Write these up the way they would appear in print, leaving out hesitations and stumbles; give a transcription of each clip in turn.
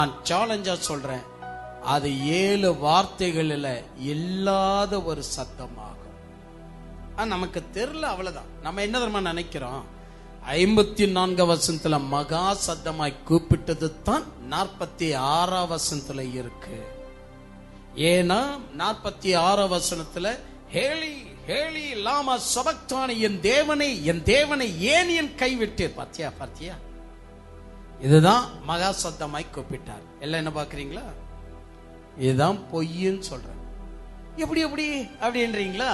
நான் சேலஞ்சா சொல்றேன், அது 7 வார்த்தைகளில் இல்லாத ஒரு சத்தமாகும். நமக்கு தெரியல, அவ்வளவுதான். நம்ம என்ன தெரியுமா நினைக்கிறோம், 54 வசனத்துல மகா சத்தமாய் கூப்பிட்டது தான் 46 வசனத்துல இருக்கு. ஏன்னா 46 வசனத்துல ஹேலி ஹேலி லாமா சபக்தானி, என் தேவனை ஏன் என் கைவிட்டீர். பாத்தியா, இதுதான் மகா சத்தமாய் கூப்பிட்டார். எல்லாம் என்ன பாக்குறீங்களா? இதுதான் பொய்ன்னு சொல்றேன். எப்படி அப்படின்றீங்களா?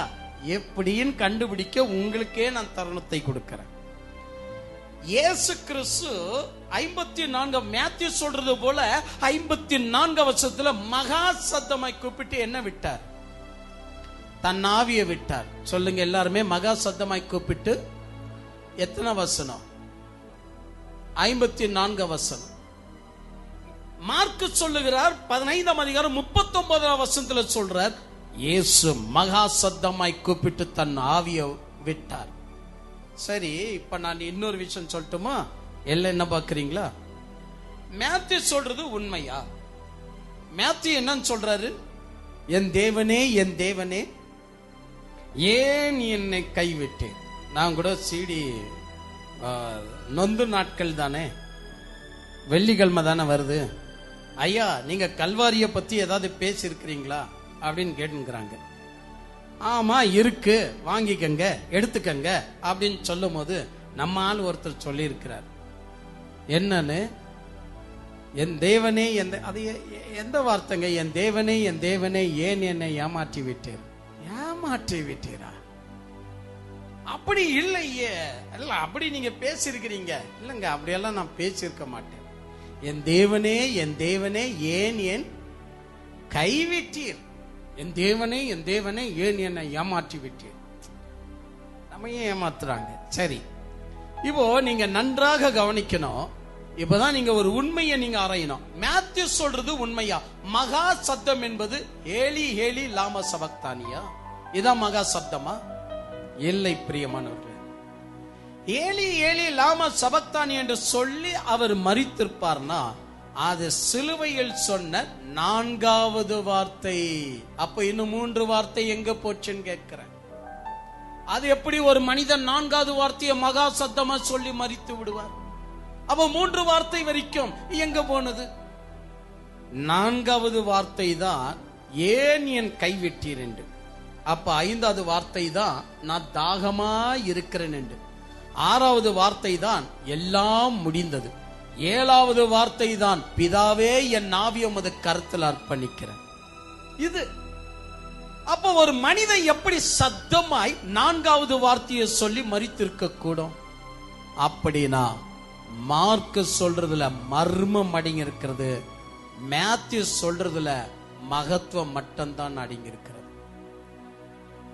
எப்படின்னு கண்டுபிடிக்க உங்களுக்கே நான் தருணத்தை கொடுக்கிறேன். இயேசு கிறிஸ்து 54 மேத்யூ சொல்றது போல 54 வருஷத்துல மகா சத்தமாய் கூப்பிட்டு என்ன விட்டார்? தன் ஆவியை விட்டார். சொல்லுங்க எல்லாருமே, மகா சத்தமாய் கூப்பிட்டு எத்தனை வசனம்? 54 வசனம். மார்க்கு சொல்லுகிறார் 15ஆம் அதிகாரம் 39ஆம் வசனத்துல சொல்றார், இயேசு மகா சத்தமாய் கூப்பிட்டு தன் ஆவியை விட்டார். சரி, இப்ப நான் இன்னொரு விஷயம் சொல்லட்டுமா? எல்லாம் என்ன பாக்குறீங்களா? மேத்யூ சொல்றது உண்மையா? மேத்யூ என்னன்னு சொல்றாரு? என் தேவனே ஏன் என்னை கைவிட்டேன். நான் கூட சிடி நொந்து நாட்கள் தானே, வெள்ளிக்கிழமை தானே வருது. ஐயா, நீங்க கல்வாரிய பத்தி ஏதாவது பேசி இருக்கிறீங்களா அப்படின்னு கேட்டுக்கிறாங்க. ஆமா இருக்கு, வாங்கிக்கங்க, எடுத்துக்கங்க அப்படின்னு சொல்லும் போது நம்ம ஆள் ஒருத்தர் சொல்லி இருக்கிறார். என்னன்னு? என் தேவனே, அது எந்த வார்த்தைங்க? என் தேவனே ஏன் என்னை ஏமாற்றி விட்டீர். ஏமாற்றி விட்டீரா? அப்படி இல்லையே. இல்ல, அப்படி நீங்க பேசியிருக்கிறீங்க. இல்லங்க, அப்படியெல்லாம் நான் பேசியிருக்க மாட்டேன். என் தேவனே ஏன் என் கைவிட்டீர். என் தேவனே ஏன் என்னை ஏமாற்றி விட்டீர். நம்ம ஏன் ஏமாத்துறாங்க? சரி, இப்போ நீங்க நன்றாக கவனிக்கணும். இப்பதான் நீங்க ஒரு உண்மையை நீங்க ஆராயணும். மேத்யூ சொல்றது உண்மையா? மகா சப்தம் என்பது ஹேலி ஹேலி லாமா சபக்தானியா? இதான் மகா சப்தமா? இல்லை பிரியமானவர்களே. ஏலி ஏலி லாமா சபக்தானி என்று சொல்லி அவர் மரித்திருப்பார்னா அது சிலுவையில் சொன்ன 4வது வார்த்தை. அப்ப இன்னும் 3 வார்த்தை எங்க போச்சுன்னு கேட்கிறேன். அது எப்படி ஒரு மனிதன் 4வது வார்த்தையை மகா சத்தமா சொல்லி மரித்து விடுவார்? அப்ப 3 வார்த்தை வரைக்கும் எங்க போனது? 4வது வார்த்தை தான் ஏன் என் கைவிட்டீர் என்று. அப்ப 5வது வார்த்தை தான் நான் தாகமா இருக்கிறேன் என்று. 6வது வார்த்தை தான் எல்லாம் முடிந்தது. 7வது வார்த்தை தான் பிதாவே என் ஆவியை உமது கருத்தில் அர்ப்பணிக்கிறேன். இது அப்ப ஒரு மனிதன் எப்படி சத்தமாய் 4வது வார்த்தையை சொல்லி மரித்திருக்க கூடும்? அப்படின்னா மார்க்கு சொல்றதுல மர்மம் அடங்கி இருக்கிறது, மேத்யூ சொல்றதுல மகத்துவம் மட்டும்தான் அடங்கி இருக்கிறது.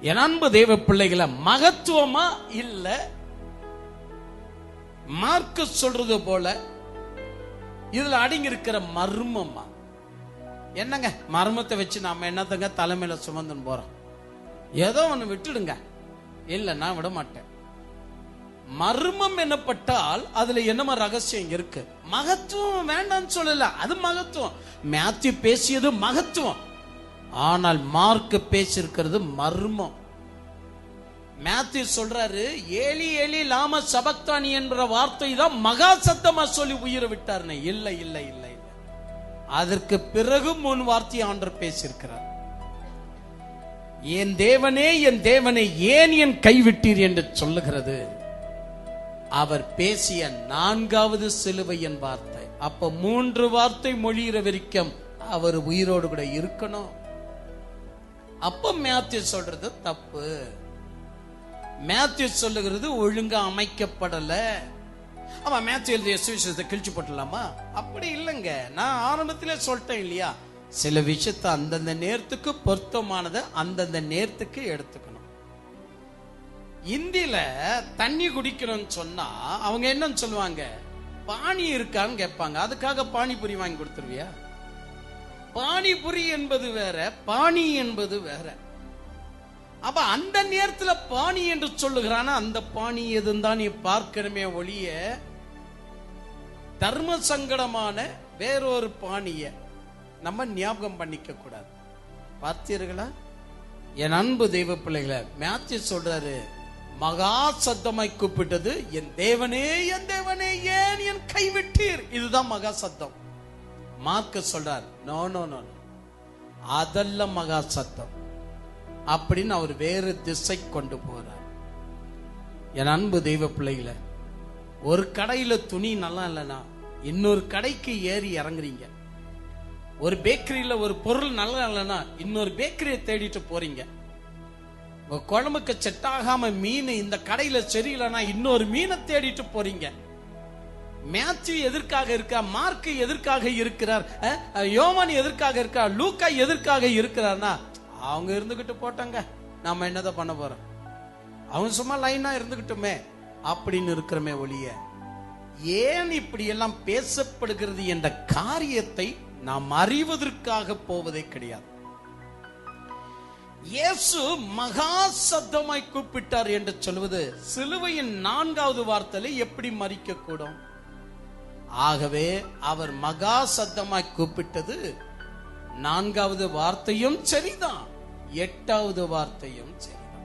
என் அன்பு தேவ பிள்ளைகளை, மகத்துவமா இல்ல மார்க்கு சொல்றது போல இதுல அடங்கி இருக்கிற மர்மமா? என்னங்க மர்மத்தை வச்சு நாம என்னத்தங்க தலைமையில சுமந்து போறோம்? ஏதோ ஒண்ணு விட்டுடுங்க. இல்ல, நான் விட மாட்டேன். மர்மம் என்னப்பட்டால் அதுல என்னமா ரகசியம் இருக்கு? மகத்துவம் வேண்டாம்னு சொல்லல, அது மகத்துவம். மேத்யூ பேசியது மகத்துவம், ஆனால் மார்க் பேசியிருக்கிறது மர்மம். மேத்யூ சொல்றாரு, ஏலி ஏலி லாமா சபக்தானி என்ற வார்த்தை தான் மகா சத்தமா சொல்லி உயிரை விட்டார்னு. இல்லை, அதற்கு பிறகு 3 வார்த்தை ஆண்டவர் பேசியிருக்கிறார். என் தேவனே ஏன் என் கைவிட்டீர் என்று சொல்லுகிறது அவர் பேசிய 4வது சிலுவையின் வார்த்தை. அப்ப 3 வார்த்தை மொழிகிற வரைக்கும் அவர் உயிரோடு கூட இருக்கணும். அப்ப மேத்யூ சொல்றது தப்பு. மேத்யூ சொல்லுகிறது ஒழுங்கா அமைக்கப்படல. அவன் மேத்யூ எழுதிய சுவிசேஷத்தை கிழிச்சு போட்டலாமா? அப்படி இல்லைங்க. நான் ஆரம்பத்திலே சொல்லிட்டேன் இல்லையா, சில விஷயத்தை அந்தந்த நேரத்துக்கு பொருத்தமானதை அந்தந்த நேரத்துக்கு எடுத்துக்கணும். இந்தியில தண்ணி குடிக்கணும்னு சொன்னா அவங்க என்னன்னு சொல்லுவாங்க? பானி இருக்கான்னு கேட்பாங்க. அதுக்காக பானிபுரி வாங்கி கொடுத்துருவியா? பானிபுரி என்பது வேற, பானி என்பது வேற. அப்ப அந்த நேரத்துல பானி என்று சொல்லுகிறான அந்த பானி எதுன்னு தான் நீ பார்க்கணுமே ஒழிய தர்ம சங்கடமான வேறொரு பாணிய நம்ம ஞாபகம் பண்ணிக்க கூடாது. பார்த்தீர்களா என் அன்பு தெய்வ பிள்ளைகளை? மேத்யூ சொல்றாரு, மகா சத்தமாய் கூப்பிட்டது, என் தேவனே என் தேவனே ஏன் என் கைவிட்டீர். இதுதான் மகா சத்தம். மார்க் சொல்றார், நோ நோ நோ, அதெல்லாம் மகா சத்தம் அப்படின்னு அவர் வேறு திசை கொண்டு போறார். என் அன்பு தெய்வ பிள்ளைகளை, ஒரு கடையில துணி நல்லா இல்லைன்னா இன்னொரு கடைக்கு ஏறி இறங்குறீங்க. ஒரு பேக்கரியில ஒரு பொருள் நல்லா இல்லைன்னா இன்னொரு பேக்கரியை தேடிட்டு போறீங்க. உங்க குழம்புக்கு செட் ஆகாம மீன் இந்த கடையில சரியில்லைன்னா இன்னொரு மீனை தேடிட்டு போறீங்க. மேத்யூ எதற்காக இருக்கா? மார்க் எதற்காக இருக்கிறார்? யோவான் எதற்காக இருக்கா? லூக்கா எதற்காக இருக்கிறார்னா, அவங்க இருந்துகிட்டு போட்டாங்க, நாம என்னதான் பண்ண போறோம், அவங்க சும்மா லைனா இருந்துகிட்டுமே அப்படின்னு இருக்கிறமே ஒழிய, ஏன் இப்படி எல்லாம் பேசப்படுகிறது என்ற காரியத்தை நாம் அறிவதற்காக போவதே கிடையாது. இயேசு மகா சத்தமாய் கூப்பிட்டார் என்று சொல்வது சிலுவையின் 4வது வார்த்தையில எப்படி மறிக்க கூடும்? ஆகவே அவர் மகா சத்தமாய் கூப்பிட்டது 4வது வார்த்தையும் சரிதான், 8வது வார்த்தையும் சரிதான்.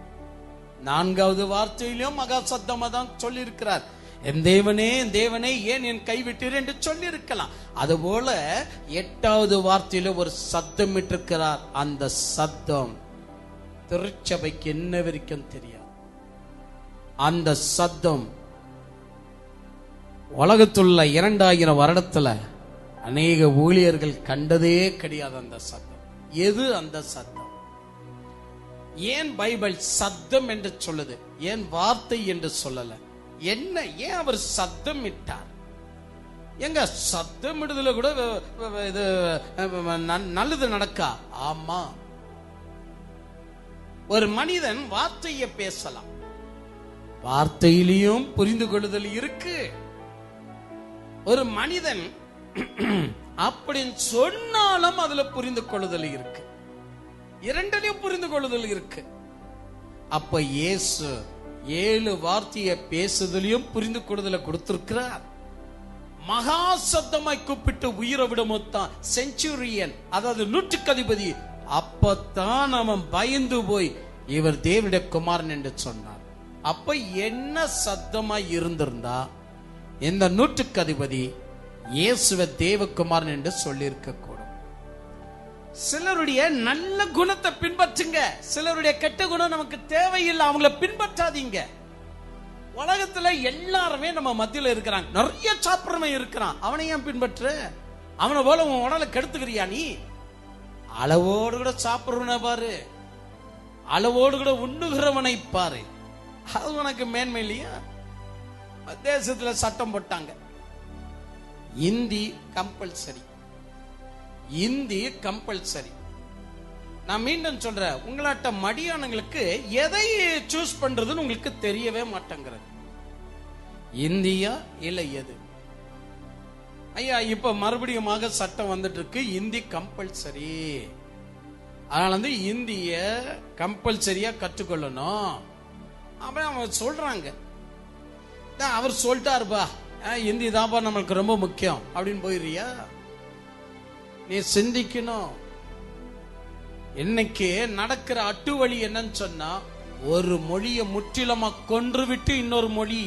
4வது வார்த்தையிலும் மகா சத்தமா தான் சொல்லி இருக்கிறார், என் தேவனே என் தேவனே ஏன் என் கைவிட்டீர் என்று சொல்லி இருக்கலாம். அதுபோல 8வது வார்த்தையில ஒரு சத்தம் இட்டிருக்கிறார். அந்த சத்தம் திருச்சபைக்கு என்ன வரைக்கும் தெரியாது. அந்த சத்தம் உலகத்துள்ள 2000 வருடத்துல அநேக ஊழியர்கள் கண்டதே கிடையாது. அந்த சத்தம் எது? அந்த சத்தம் ஏன் பைபிள் சத்தம் என்று சொல்லுது, ஏன் வார்த்தை என்று சொல்லல? என்ன, ஏன் அவர் சத்தம் இட்டார்? எங்க சத்தம் இடுதல கூட இது நல்லது நடக்கா? ஆமா, ஒரு மனிதன் வார்த்தையை பேசலாம், வார்த்தையிலையும் புரிந்து கொள்ளுதல் இருக்கு. ஒரு மனிதன் அப்படின்னு சொன்னாலும் அதுல புரிந்து கொள்ளுதல் இருக்கு, இரண்டிலையும் புரிந்து கொள்ளுதல் இருக்கு. அப்ப இயேசு 7 வார்த்தையை பேசுதலையும் புரிந்து கொள்ளுதலை கொடுத்திருக்கிறார். மகா சத்தமாய் கூப்பிட்டு உயிரை விடமொத்தான் செஞ்சுரியன், அதாவது 100க்கு அதிபதி, அப்பத்தான் அவன் பயந்து போய் இவர் தேவனுடைய குமாரன் என்று சொன்னார். அப்ப என்ன சத்தமாய் இருந்திருந்தா இந்த 100க்கு அதிபதி இயேசுவை தேவகுமாரன் என்று சொல்லி இருக்க கூடும். சிலருடைய நல்ல குணத்தை பின்பற்றுங்க, சிலருடைய கெட்ட குணம் நமக்கு தேவையில்லை, அவங்கள பின்பற்றாதீங்க. உலகத்துல எல்லாருமே நம்ம மத்தியில இருக்கிறாங்க, நிறைய சாப்பிடுறவன் இருக்கிறான், அவனை ஏன் பின்பற்று? அவனை போல உன் உடலை கெடுத்துக்கிறியா நீ? அளவோடு கூட சாப்பிடுறவனை பாரு, அளவோடு கூட உண்ணுகிறவனை பாரு, அது உனக்கு மேன்மை இல்லையா? தேசத்துல சட்டம் போட்டாங்க, இந்தி கம்பல்சரி, இந்தி கம்பல்சரி. நான் மீண்டும் சொல்றேன், உங்களாட்ட மடியானங்களுக்கு எதை சூஸ் பண்றதுன்னு உங்களுக்கு தெரியவே மாட்டேங்கிறது. இந்தியா இல்ல எது? ஐயா இப்ப மறுபடியும் சட்டம் வந்துட்டு இருக்கு, இந்தி கம்பல்சரி. அதனால வந்து இந்திய கம்பல்சரியா கற்றுக்கொள்ளணும் அப்படின்னு அவங்க சொல்றாங்க. அவர் சொல்லிட்டாருப்பா, இந்தி தான்ப்பா நம்மளுக்கு ரொம்ப முக்கியம் அப்படின்னு போயிடுறியா? நீ சிந்திக்கணும். இன்னைக்கு நடக்கிற அட்டுவழி என்னன்னு சொன்னா, ஒரு மொழியை முற்றிலுமா கொன்று விட்டு இன்னொரு மொழி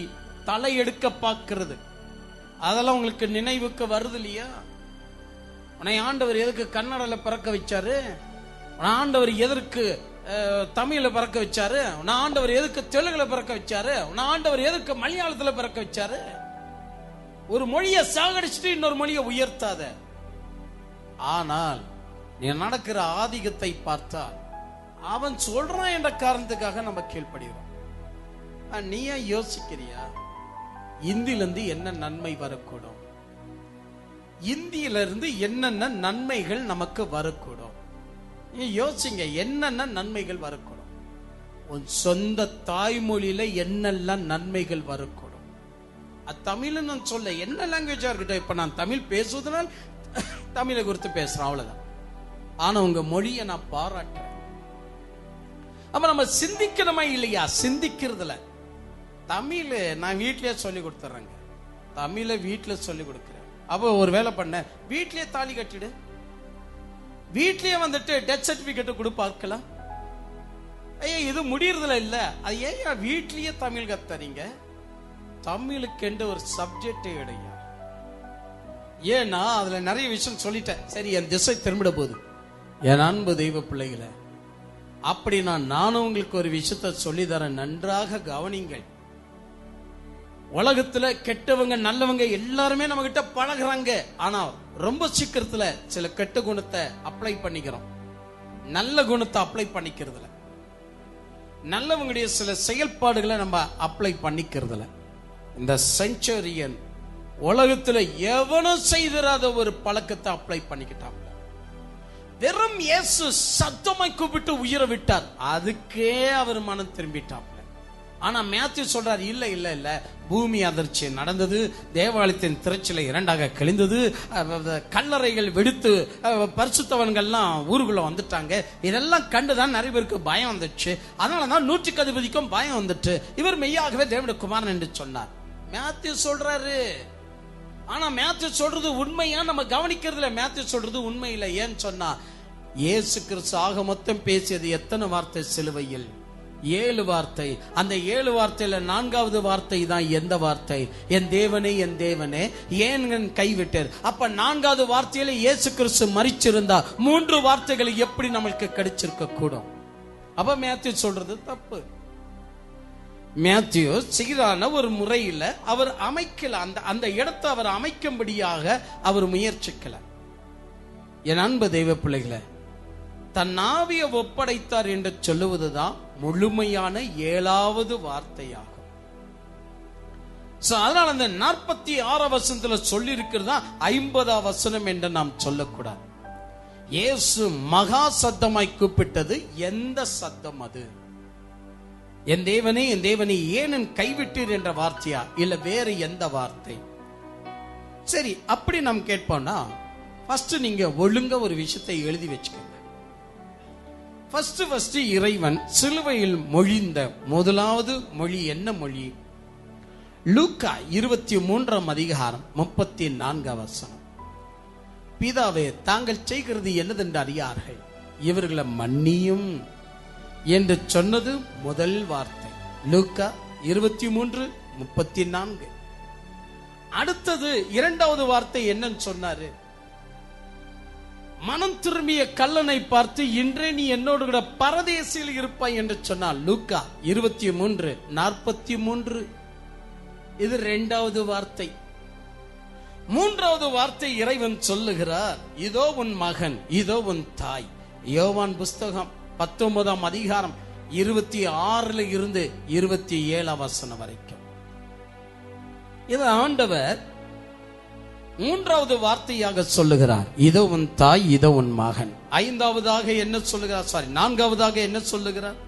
தலை எடுக்க பார்க்கிறது. அதெல்லாம் உங்களுக்கு நினைவுக்கு வருது இல்லையா? உன்னை ஆண்டவர் எதுக்கு கன்னடல பிறக்க வச்சாரு? உன் ஆண்டவர் எதற்கு தமிழ்ல பிறக்க வச்சாரு? உன் ஆண்டவர் எதுக்கு தெலுங்குல பிறக்க வச்சாரு? உன் ஆண்டவர் எதுக்கு மலையாளத்துல பிறக்க வச்சாரு? ஒரு மொழியை சாகடிச்சுட்டு இன்னொரு மொழியை உயர்த்தாத. ஆனால் நீ நடக்கிற ஆதிக்கத்தை பார்த்தால் அவன் சொல்றான் என்ற காரணத்துக்காக நம்ம கீழ்ப்படுகிறோம். நீயா யோசிக்கிறியா? இந்தியிலிருந்து என்ன நன்மை வரக்கூடும்? இந்தியிலிருந்து என்னென்ன நன்மைகள் நமக்கு வரக்கூடும்? நீ யோசிங்க, என்னென்ன நன்மைகள் வரக்கூடும்? உன் சொந்த தாய்மொழியில என்னெல்லாம் நன்மைகள் வரக்கூடும்? தமிழ் நான் சொல்ல என்ன லாங்குவேஜா இருக்கட்டும், இப்ப நான் தமிழ் பேசுவதனால் தமிழை குறித்து பேசுறேன், அவ்வளவுதான். ஆனா உங்க மொழியை நான் பாராட்டுறேன். அப்ப நம்ம சிந்திக்கணுமா இல்லையா? சிந்திக்கிறதுல தமிழ் நான் வீட்டிலேயே சொல்லி கொடுத்துறேங்க, தமிழை வீட்டுல சொல்லி கொடுக்கிறேன். அப்போ ஒரு வேலை பண்ண, வீட்லயே தாலி கட்டிடு, வீட்லயே வந்துட்டு டெத் சர்டிபிகேட் கொடுப்பார்க்கலாம். ஐயா இது முடியறதுல இல்ல, அது ஏன் வீட்லயே தமிழ் கத்தறீங்க? தமிழுக்கு ஒரு சப்ஜெக்ட் இடையா. ஏன்னா அதுல நிறைய விஷயம் சொல்லிட்டேன். சரி, என் திசை திரும்பிட போகுது. என் அன்பு தெய்வ பிள்ளைகளை, அப்படி நானும் உங்களுக்கு ஒரு விஷயத்த சொல்லி தரேன், நன்றாக கவனிங்கள். உலகத்துல கெட்டவங்க நல்லவங்க எல்லாருமே நம்ம கிட்ட பழகுறாங்க. ஆனா ரொம்ப சீக்கிரத்துல சில கெட்ட குணத்தை அப்ளை பண்ணிக்கிறோம், நல்ல குணத்தை அப்ளை பண்ணிக்கிறதுல, நல்லவங்களுடைய சில செயல்பாடுகளை நம்ம அப்ளை பண்ணிக்கிறதுல. இந்த செஞ்சுரியன் உலகத்துல எவனும் செய்திராத ஒரு பழக்கத்தை அப்ளை பண்ணிக்கிட்டாங்க. வெறும் இயேசு சத்தமாய் கூப்பிட்டு உயிரை விட்டார், அதுக்கே அவர் மனம் திரும்பிட்டார். ஆனா மேத்யூ சொல்றார், இல்ல இல்ல இல்ல, பூமி அதிர்ச்சி நடந்தது, தேவாலயத்தின் திரைச்சலை இரண்டாக கிழிந்தது, கல்லறைகள் வெடித்து பரிசுத்தவன்கள்லாம் ஊருக்குள்ள வந்துட்டாங்க. இதெல்லாம் கண்டுதான் நிறைய பேருக்கு பயம் வந்துச்சு. அதனாலதான் 100க்கு அதிபதிக்கும் பயம் வந்துட்டு இவர் மெய்யாகவே தேவனுடைய குமாரன் என்று சொன்னார். மேத்யூ சொல்றாரு. ஆனா மேத்யூ சொல்றது உண்மையா நம்ம கவனிக்கிறதுல, மேத்யூ சொல்றது உண்மை இல்லை. ஏன்னு சொன்னா இயேசு கிறிஸ்து ஆக மொத்தம் பேசியது எத்தனை வார்த்தை சிலுவையில்? 7 வார்த்தை. அந்த 7 வார்த்தையில 4வது வார்த்தை தான் எந்த வார்த்தை? என் தேவனே என் தேவனே ஏன் கைவிட்டார். அப்ப 4வது வார்த்தையில இயேசு கிறிஸ்து மரிச்சிருந்தா 3 வார்த்தைகள் எப்படி நமக்கு கிடைச்சிருக்க கூடும்? அப்ப மேத்யூ சொல்றது தப்பு. மேத்யூ சீரான ஒரு முறையில் அவர் அமைக்கல, அந்த இடத்தை அவர் அமைக்கும்படியாக அவர் முயற்சிக்கல. என் அன்பு தெய்வ பிள்ளைகளை, தன் ஆவியை ஒப்படைத்தார் என்று சொல்லுவதுதான் முழுமையான 7வது வார்த்தையாகும். அதனால அந்த 46 வசனத்துல சொல்லி இருக்கிறதா 50 வசனம் என்று நாம் சொல்லக்கூடாது. இயேசு மகா சத்தமாய் கூப்பிட்டது எந்த சத்தம் அது? என் தேவனே என் தேவனே ஏன் கைவிட்டீர் என்ற வார்த்தையா, இல்ல வேற எந்த வார்த்தை? சரி, அப்படி நாம் கேட்போம்னா ஃபர்ஸ்ட் நீங்க ஒழுங்கா ஒரு விஷயத்தை எழுதி வச்சுக்கோங்க. ஃபர்ஸ்ட் இறைவன் சிலுவையில் மொழிந்த முதலாவது மொழி என்ன மொழி? லூக்கா 23ஆம் அதிகாரம் 34 வசனம். பிதாவே தாங்கள் செய்கிறது என்னதென்று அறியார்கள், இவர்களை மன்னியும் என்று சொன்னது முதல் வார்த்தை. லூக்கா 23:34. அடுத்தது 2வது வார்த்தை என்னன்னு சொன்னாரு? மனம் திரும்பிய கல்லனை பார்த்து இன்றே நீ என்னோடு கூட பரதேசில் இருப்பாய் என்று சொன்னார். லூக்கா 23:43. இது 2வது வார்த்தை. 3வது வார்த்தை இறைவன் சொல்லுகிறார், இதோ உன் மகன், இதோ உன் தாய். யோவான் புஸ்தகம் 19ஆம் அதிகாரம் 26 இருந்து 27 வசனம் வரைக்கும். இது ஆண்டவர் 3வது வார்த்தையாக சொல்லுகிறார், இதோ உன் தாய், இதோ உன் மகன். 5வதாக என்ன சொல்லுகிறார்? 4வதாக என்ன சொல்லுகிறார்?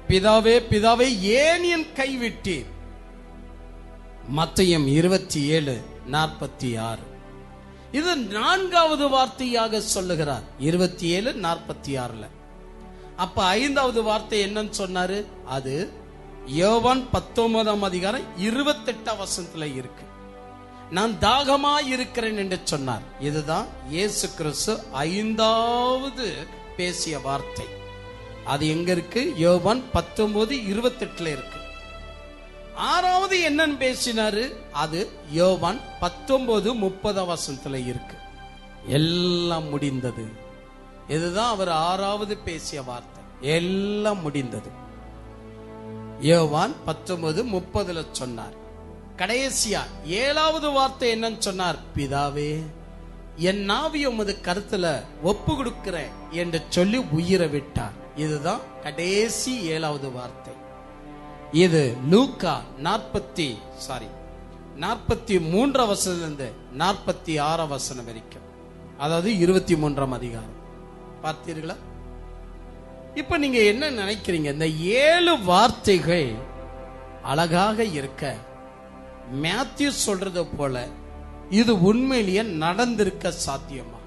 பிதாவே பிதாவே ஏன் என் கைவிட்டீர்? மத்தேயு 27:46. இது 4வது வார்த்தையாக சொல்லுகிறார் 27:46. அப்ப 5வது வார்த்தை என்னன்னு சொன்னாரு? அது யோவான் 19ஆம் அதிகாரம் 28 வசனத்துல இருக்கு. நான் தாகமா இருக்கிறேன் என்று சொன்னார். இதுதான் இயேசு கிறிஸ்து 5வது பேசிய வார்த்தை. அது எங்க இருக்கு? யோவான் 19:28 இருக்கு. 6வது என்னன்னு பேசினாரு? அது யோவான் 19:30 வசனத்துல இருக்கு. எல்லாம் முடிந்தது. இதுதான் அவர் 6வது பேசிய வார்த்தை. எல்லாம் முடிந்தது. யோவான் 19:30 சொன்னார். கடைசியா 7வது வார்த்தை என்னன்னு சொன்னார்? பிதாவே என் ஆவியை உமது கருத்துல ஒப்பு கொடுக்கிறேன் என்று சொல்லி உயிரை விட்டார். இதுதான் கடைசி 7வது வார்த்தை. இது லூக்கா 43 வசனத்திலிருந்து 46 வசனம் வரைக்கும், அதாவது 23ஆம் அதிகாரம். பார்த்தீர்களா? இப்ப நீங்க என்ன நினைக்கிறீங்க? இந்த 7 வார்த்தைகள் அழகாக இருக்க மேத்யூ சொல்றது போல இது உண்மையிலேயே நடந்திருக்க சாத்தியமா?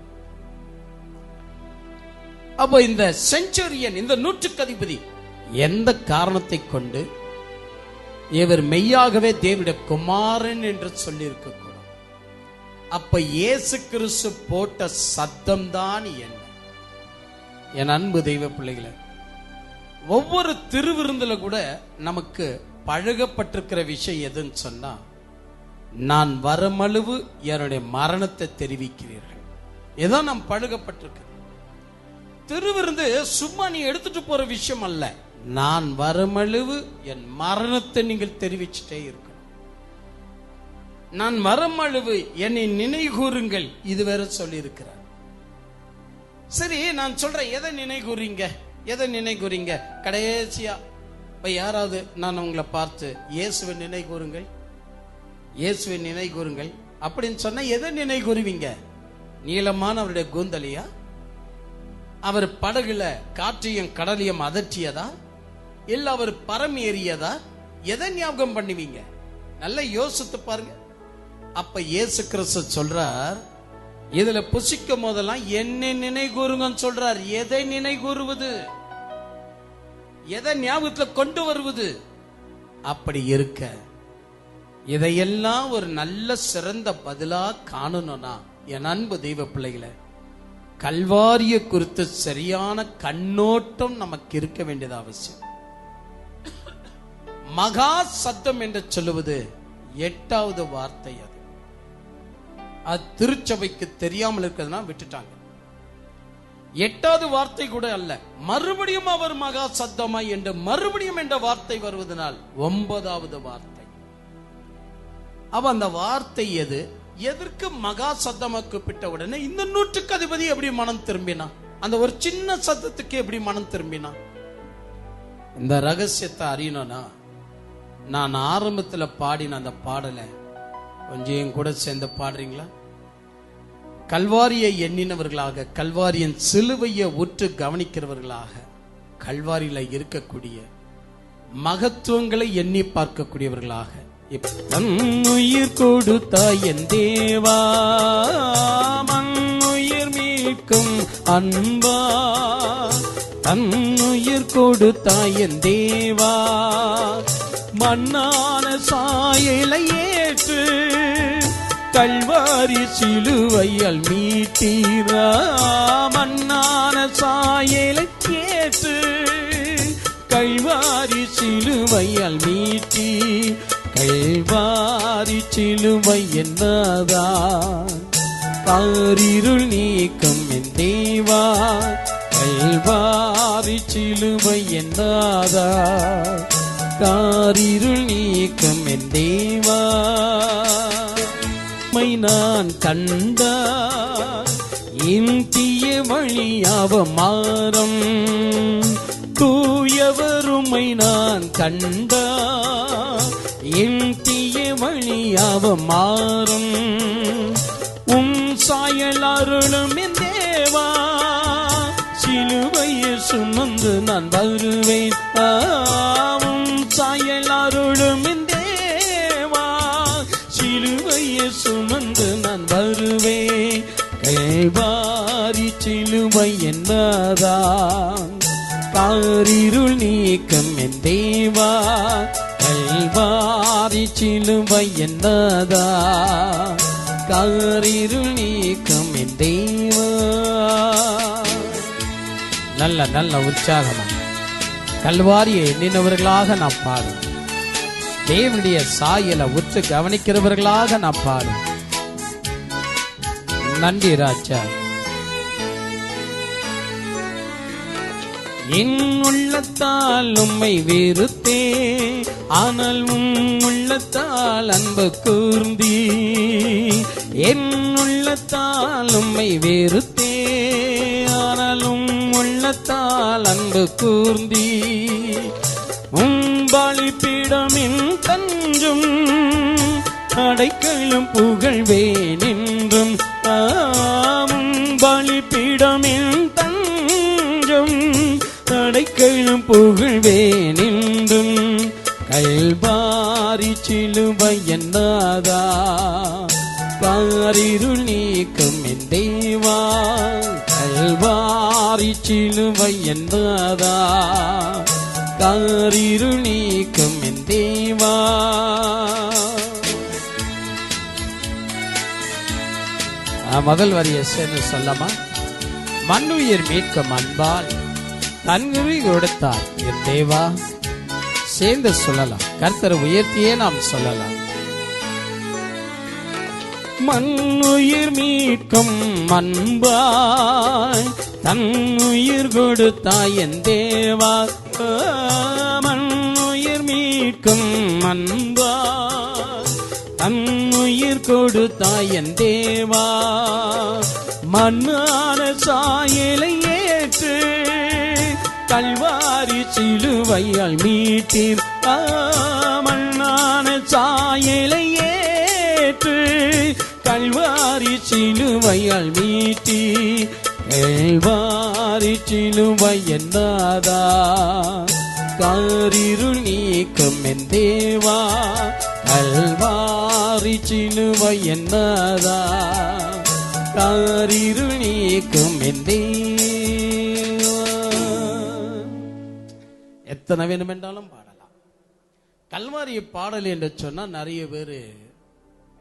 அப்போ இந்த செஞ்சுரியன், இந்த 100க்கு அதிபதி எந்த காரணத்தை கொண்டு இவர் மெய்யாகவே தேவனுடைய குமாரன் என்று சொல்லி இருக்க கூடும்? அப்ப இயேசு கிறிஸ்து போட்ட சத்தம் தான் என்ன? என் அன்பு தெய்வ பிள்ளைகளை, ஒவ்வொரு திருவிருந்துல கூட நமக்கு பழகப்பட்டிருக்கிற விஷயம் எதுன்னு சொன்னா, நான் வரமளவு என்னுடைய மரணத்தை தெரிவிக்கிறீர்கள். ஏதோ நாம் பழகப்பட்டிருக்க திருவிருந்து சும்மா நீ எடுத்துட்டு போற விஷயம் அல்ல. நான் வரமளவு என் மரணத்தை நீங்கள் தெரிவிச்சுட்டே இருக்கணும். நான் வரமளவு என்னை நினைகூறுங்கள், இது வேற சொல்லி இருக்கிறார். சரி, நான் சொல்றேன், எதை நினைகூறீங்க? எதை நினைகூறீங்க? கடைசியா இப்ப யாராவது நான் உங்களை பார்த்து இயேசுவை நினைகூறுங்கள், இயேசுவை நினைகூறுங்கள் அப்படின்னு சொன்னா எதை நினைகூறுவீங்க? நீளமான அவருடைய கூந்தலியா? அவர் படகுல காற்றையும் கடலையும் அதற்றியதா? இல்ல அவர் பரம் ஏறியதா? எதை ஞாபகம் பண்ணுவீங்க? நல்லா யோசித்து பாருங்க. அப்ப இயேசு கிறிஸ்து சொல்றார், இதுல புசிக்கும் போதெல்லாம் என்ன நினைகூறுங்கன்னு சொல்றார். எதை நினைகூறுவது? எதை ஞாபகத்துல கொண்டு வருவது? அப்படி இருக்க இதையெல்லாம் ஒரு நல்ல சிறந்த பதிலா காணணும்னா, என் அன்பு தெய்வ பிள்ளைகளை, கல்வாரிய குறித்து சரியான கண்ணோட்டம் நமக்கு இருக்க வேண்டியது அவசியம். மகா சத்தம் என்று சொல்லுவது 8வது வார்த்தை. அது திருச்சபைக்கு தெரியாமல் இருக்கிறதுனா விட்டுட்டாங்க. 8வது வார்த்தை கூட அல்ல, மறுபடியும் அவர் மகா சத்தமாய் என்று மறுபடியும் என்ற வார்த்தை வருவதனால் 9வது வார்த்தை. அவ அந்த வார்த்தை எது? எதற்கு மகா சத்தமா கூப்பிட்ட உடனே இந்த நூற்றுக்கு அதிபதி எப்படி மனம் திரும்பினா? அந்த ஒரு சின்ன சத்தத்துக்கு எப்படி மனம் திரும்பினா? இந்த ரகசியத்தை அறியணும்னா, நான் ஆரம்பத்துல பாடின அந்த பாடலை கொஞ்சம் என் கூட சேர்ந்து பாடுறீங்களா? கல்வாரியை எண்ணினவர்களாக, கல்வாரியின் சிலுவையை உற்று கவனிக்கிறவர்களாக, கல்வாரியில இருக்கக்கூடிய மகத்துவங்களை எண்ணி பார்க்கக்கூடியவர்களாக, உயிர் கொடுத்தாய் என் தேவா, மண்ணுயிர் மீட்கும் அன்பா, தன்னுயிர் கொடுத்தாய் என் தேவா, மண்ணான சாயலை ஏற்று கல்வாரி சிலுவையால் மீட்டீரா, மண்ணான சாயலை ஏற்று கல்வாரி சிலுவையால் மீட்டி, கல்வாரி சிலுவை என்னதான் காரிருள் நீக்கம் என் தேவா, கல்வாரி சிலுவை என்னதான் காரிருள் நீக்கம் என் தேவா. நான் கண்ட இந்திய வழியாவ மாறம், தூயவருமை நான் கண்ட இந்திய வழியாவ மாறும், உன் சாயல் அருளும் என் தேவா, சிலுவையை சுமந்து நான் வருவேன். உன் சாயல் அருளும் என் தேவா, சிலுவையை சுமந்து நான் வருவேன். கல்வாரி சிலுவை என்னதான் காரிருள் நீக்கம் என் தேவா, கல்வாரி சிலுவை என்னதா காரிருள் நீக்கம் என் தேவா. நல்ல நல்ல உற்சாகமா கல்வாரியை எண்ணினவர்களாக நாம் பாடும், தேவனுடைய சாயலை உற்று கவனிக்கிறவர்களாக நாம் பாடும். நன்றி ராஜா. என் உள்ளத்தால் உம்மை வெறுத்தே, ஆனால் உம் உள்ளத்தால் அன்பு கூர்ந்தீ. என் உள்ளத்தால் உம்மை வெறுத்தே, ஆனால் உம் உள்ளத்தால் அன்பு கூர்ந்தீ. உம் பலிபீடமின் தஞ்சும் அடைக்கலும் புகழ்வேன் என்றும். பலிபீடமின் தஞ்சும் அடைக்கலும் புகழ்வேன் என்றும். கல்வாரி சிலுவை என்னதா காரிருள் நீக்கும் என் தேவா, கல்வாரி சிலுவை என்னதா காரிருள் நீக்கும் என் தேவா. முதல் வரியை சேர்ந்து சொல்லமா? மண்ணுயிர் மீட்கும் அன்பால் தன்னுரி கொடுத்தார் என் தேவா. சேர்ந்து சொல்லலாம், கர்த்தரை உயர்த்தியே நாம் சொல்லலாம். மண்ணுயிர் மீட்கும் அன்பாய் தன்னுயிர் கொடுத்தாய் என் தேவா. மண்ணுயிர் மீட்கும் அன்பாய் தன்னுயிர் கொடுத்தாய் என் தேவா. மண்ணான சாயலை ஏற்று கல்வாரி சிலுவையால் மீட்டீர். மண்ணான சாயலை ஏற்று கல்வாரி சிலுவையால் மீட்டீர். கல்வாரி சிலுவை என்னாதா காரிருள் நீக்கும் என் தேவா. கல்வாரி சிலுவை என்னாதா காரிருள் நீக்கும் என் தேவா. எத்தனை வேணுமென்றாலும் பாடலாம். கல்வாரி பாடல் என்று சொன்னா நிறைய பேர்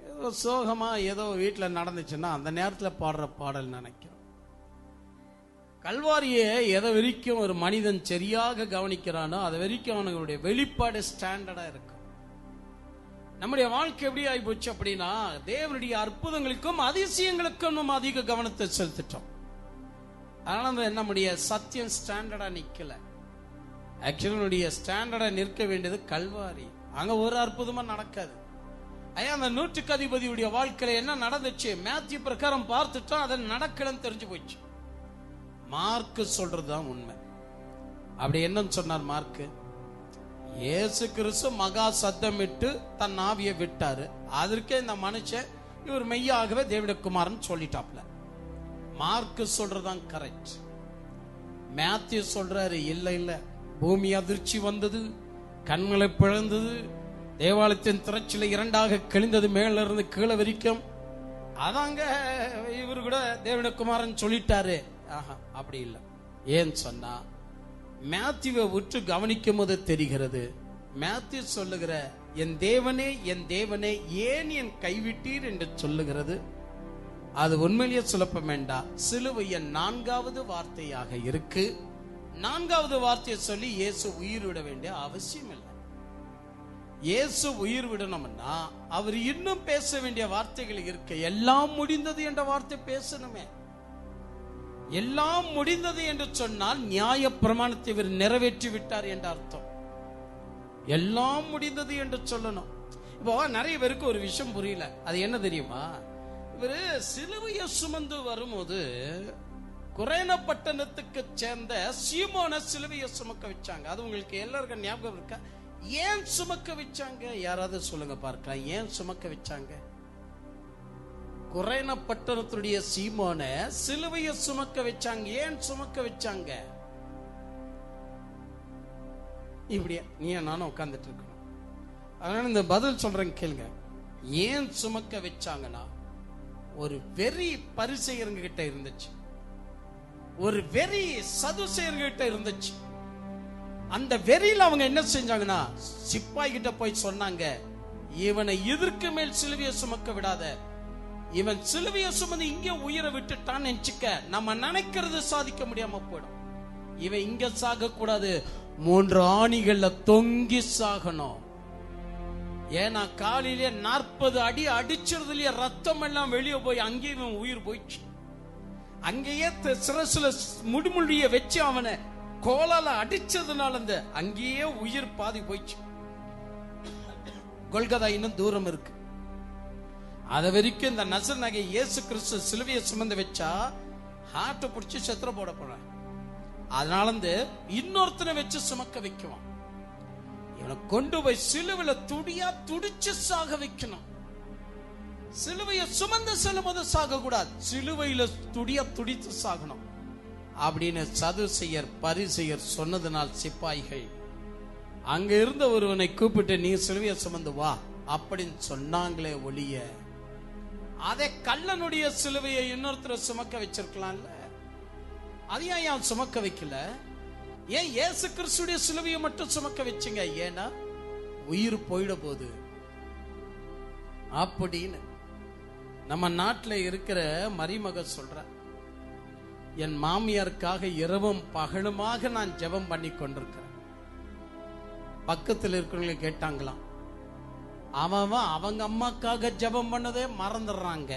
ஏதோ சோகமா ஏதோ வீட்டில் நடந்துச்சுன்னா அந்த நேரத்தில் பாடுற பாடல் நினைக்கிறோம். கல்வாரியை எதை வரைக்கும் ஒரு மனிதன் சரியாக கவனிக்கிறானோ அதை வரைக்கும் அவனுடைய வெளிப்பாடு ஸ்டாண்டர்டா இருக்கும். நம்முடைய வாழ்க்கை எப்படி ஆகி போச்சு அப்படின்னா, தேவனுடைய அற்புதங்களுக்கும் அதிசயங்களுக்கும் நம்ம அதிக கவனத்தை செலுத்திட்டோம். அதனால நம்முடைய சத்தியம் ஸ்டாண்டர்டா நிக்கல. ஆக்சுவலி ஸ்டாண்டர்டா நிற்க வேண்டியது கல்வாரி. அங்க ஒரு அற்புதமா நடக்காது. ஐயா, அந்த நூற்றுக்கு அதிபதியுடைய வாழ்க்கையில என்ன நடந்துச்சு? மேத்யூ பிரகாரம் பார்த்துட்டோம், அதை நடக்கலன்னு தெரிஞ்சு போச்சு. மார்க்கு சொல்றதுதான் உண்மை. அப்படி என்னன்னு சொன்னார் மார்க்கு? இயேசு கிறிஸ்து மகா சத்தமிட்டு தன் ஆவியை விட்டாரு. அதற்கே இந்த மனுஷன் இவர் மெய்யாகவே தேவனுடைய குமாரன் சொல்லிட்டாப்ல. மார்க்கு சொல்றதுதான் கரெக்ட். மேத்யூ சொல்றாரு இல்ல இல்ல, பூமி அதிர்ச்சி வந்தது, கண்களை பிளந்தது, தேவாலயத்தின் திரைச்சில இரண்டாக கிழிந்தது, மேல இருந்து கீழே வரைக்கும். அதாங்க இவரு கூட தேவனுடைய குமாரன் சொல்லிட்டாரு. அப்படி இல்லை. ஏன் சொன்னா மேத்யூவை உற்று கவனிக்கும் போது தெரிகிறது. மேத்யூ சொல்லுகிற என் தேவனே என் தேவனே ஏன் என் கைவிட்டீர் என்று சொல்லுகிறது அது உண்மையிலேயே சுலப்பம் வேண்டாம். சிலுவையின் 4வது வார்த்தையாக இருக்கு. 4வது வார்த்தையை சொல்லி இயேசு உயிர் விட வேண்டிய அவசியம் இல்லை. இயேசு உயிர் விடணும்னா அவர் இன்னும் பேச வேண்டிய வார்த்தைகள் இருக்கு. எல்லாம் முடிந்தது என்ற வார்த்தை பேசணுமே. எல்லாம் முடிந்தது என்று சொன்னால் நியாய பிரமாணத்தை இவர் நிறைவேற்றி விட்டார் என்ற அர்த்தம். எல்லாம் முடிந்தது என்று சொல்லணும். இப்போ நிறைய பேருக்கு ஒரு விஷயம் புரியல. அது என்ன தெரியுமா? இவரு சிலுவையை சுமந்து வரும்போது குரேன பட்டணத்துக்கு சேர்ந்த சீமோனை சிலுவையை சுமக்க வச்சாங்க. அது உங்களுக்கு எல்லாருக்கும் ஞாபகம் இருக்கா? ஏன் சுமக்க வச்சாங்க? யாராவது சொல்லுங்க பார்க்கலாம். ஏன் சுமக்க வச்சாங்க? குரேன பட்டணத்துடைய சீமோனை சிலுவையை சுமக்க வச்சாங்க. ஏன் சுமக்க வச்சாங்க? இப்படியா நீ நானும் உட்கார்ந்துட்டு இருக்கணும். அதனால இந்த பதில் சொல்றேன் கேளுங்க. ஏன் சுமக்க வச்சாங்கன்னா, ஒரு வெறி பரிசேயர்ங்க கிட்ட இருந்துச்சு, ஒரு வெறி சதுசேயர்கிட்ட இருந்துச்சு. அந்த வெறியில அவங்க என்ன செஞ்சாங்கன்னா, சிப்பாய் கிட்ட போய் சொன்னாங்க, இவனை இதற்கு மேல் சிலுவையை சுமக்க விடாத. இவன் சிலுவையை சுமந்து இங்க உயிரை விட்டுட்டான்னு நினைச்சுக்க, நம்ம நினைக்கிறது சாதிக்க முடியாம போயிடும். இவன் இங்க சாக கூடாது, 3 ஆணிகள்ல தொங்கி சாகணும். ஏன்னா காலையிலே 40 அடி அடிச்சதுலயே ரத்தம் எல்லாம் வெளியே போய் அங்கேயே இவன் உயிர் போயிடுச்சு. அங்கேயே சிரசுல முடிமுடிய வச்சு அவனை கோலால அடிச்சதுனால அந்த அங்கேயே உயிர் பாதி போயிடுச்சு. கொல்கதா இன்னும் தூரம் இருக்கு. அத வரைக்கும் இந்த நசரேயனாகிய இயேசு கிறிஸ்து சிலுவையை சுமந்து வச்சா ஹார்ட் பிடிச்சி செத்துற போட போறான். அதனால இன்னொருத்தனை வச்சு சுமக்க வைக்குவான். இவனை கொண்டு போய் சிலுவையில துடியா துடிச்சு சாக வைக்கணும். சிலுவையை சுமந்து செல்லும் போது சாக கூடாது, சிலுவையில துடியா துடித்து சாகணும் அப்படின்னு சதுசேயர் பரிசேயர் சொன்னதனால் சிப்பாய்கள் அங்க இருந்த ஒருவனை கூப்பிட்டு நீ சிலுவையை சுமந்து வா அப்படின்னு சொன்னாங்களே ஒழிய, அதே கள்ளனுடைய சிலுவையை இன்னொருத்தர் சுமக்க வச்சிருக்கலாம்ல. அதையா ஏன் சுமக்க வைக்கல? ஏன் இயேசு கிறிஸ்துடைய சிலுவையை மட்டும் சுமக்க வச்சுங்க? ஏன்னா உயிர் போயிட போகுது அப்படின்னு. நம்ம நாட்டில் இருக்கிற மருமக சொல்ற, என் மாமியாருக்காக இரவும் பகலுமாக நான் ஜெபம் பண்ணி கொண்டிருக்கிறேன். பக்கத்தில் இருக்கிறவங்களை கேட்டாங்களாம், அவன் அவங்க அம்மாக்காக ஜெபம் பண்ணதே மறந்துடுறாங்க.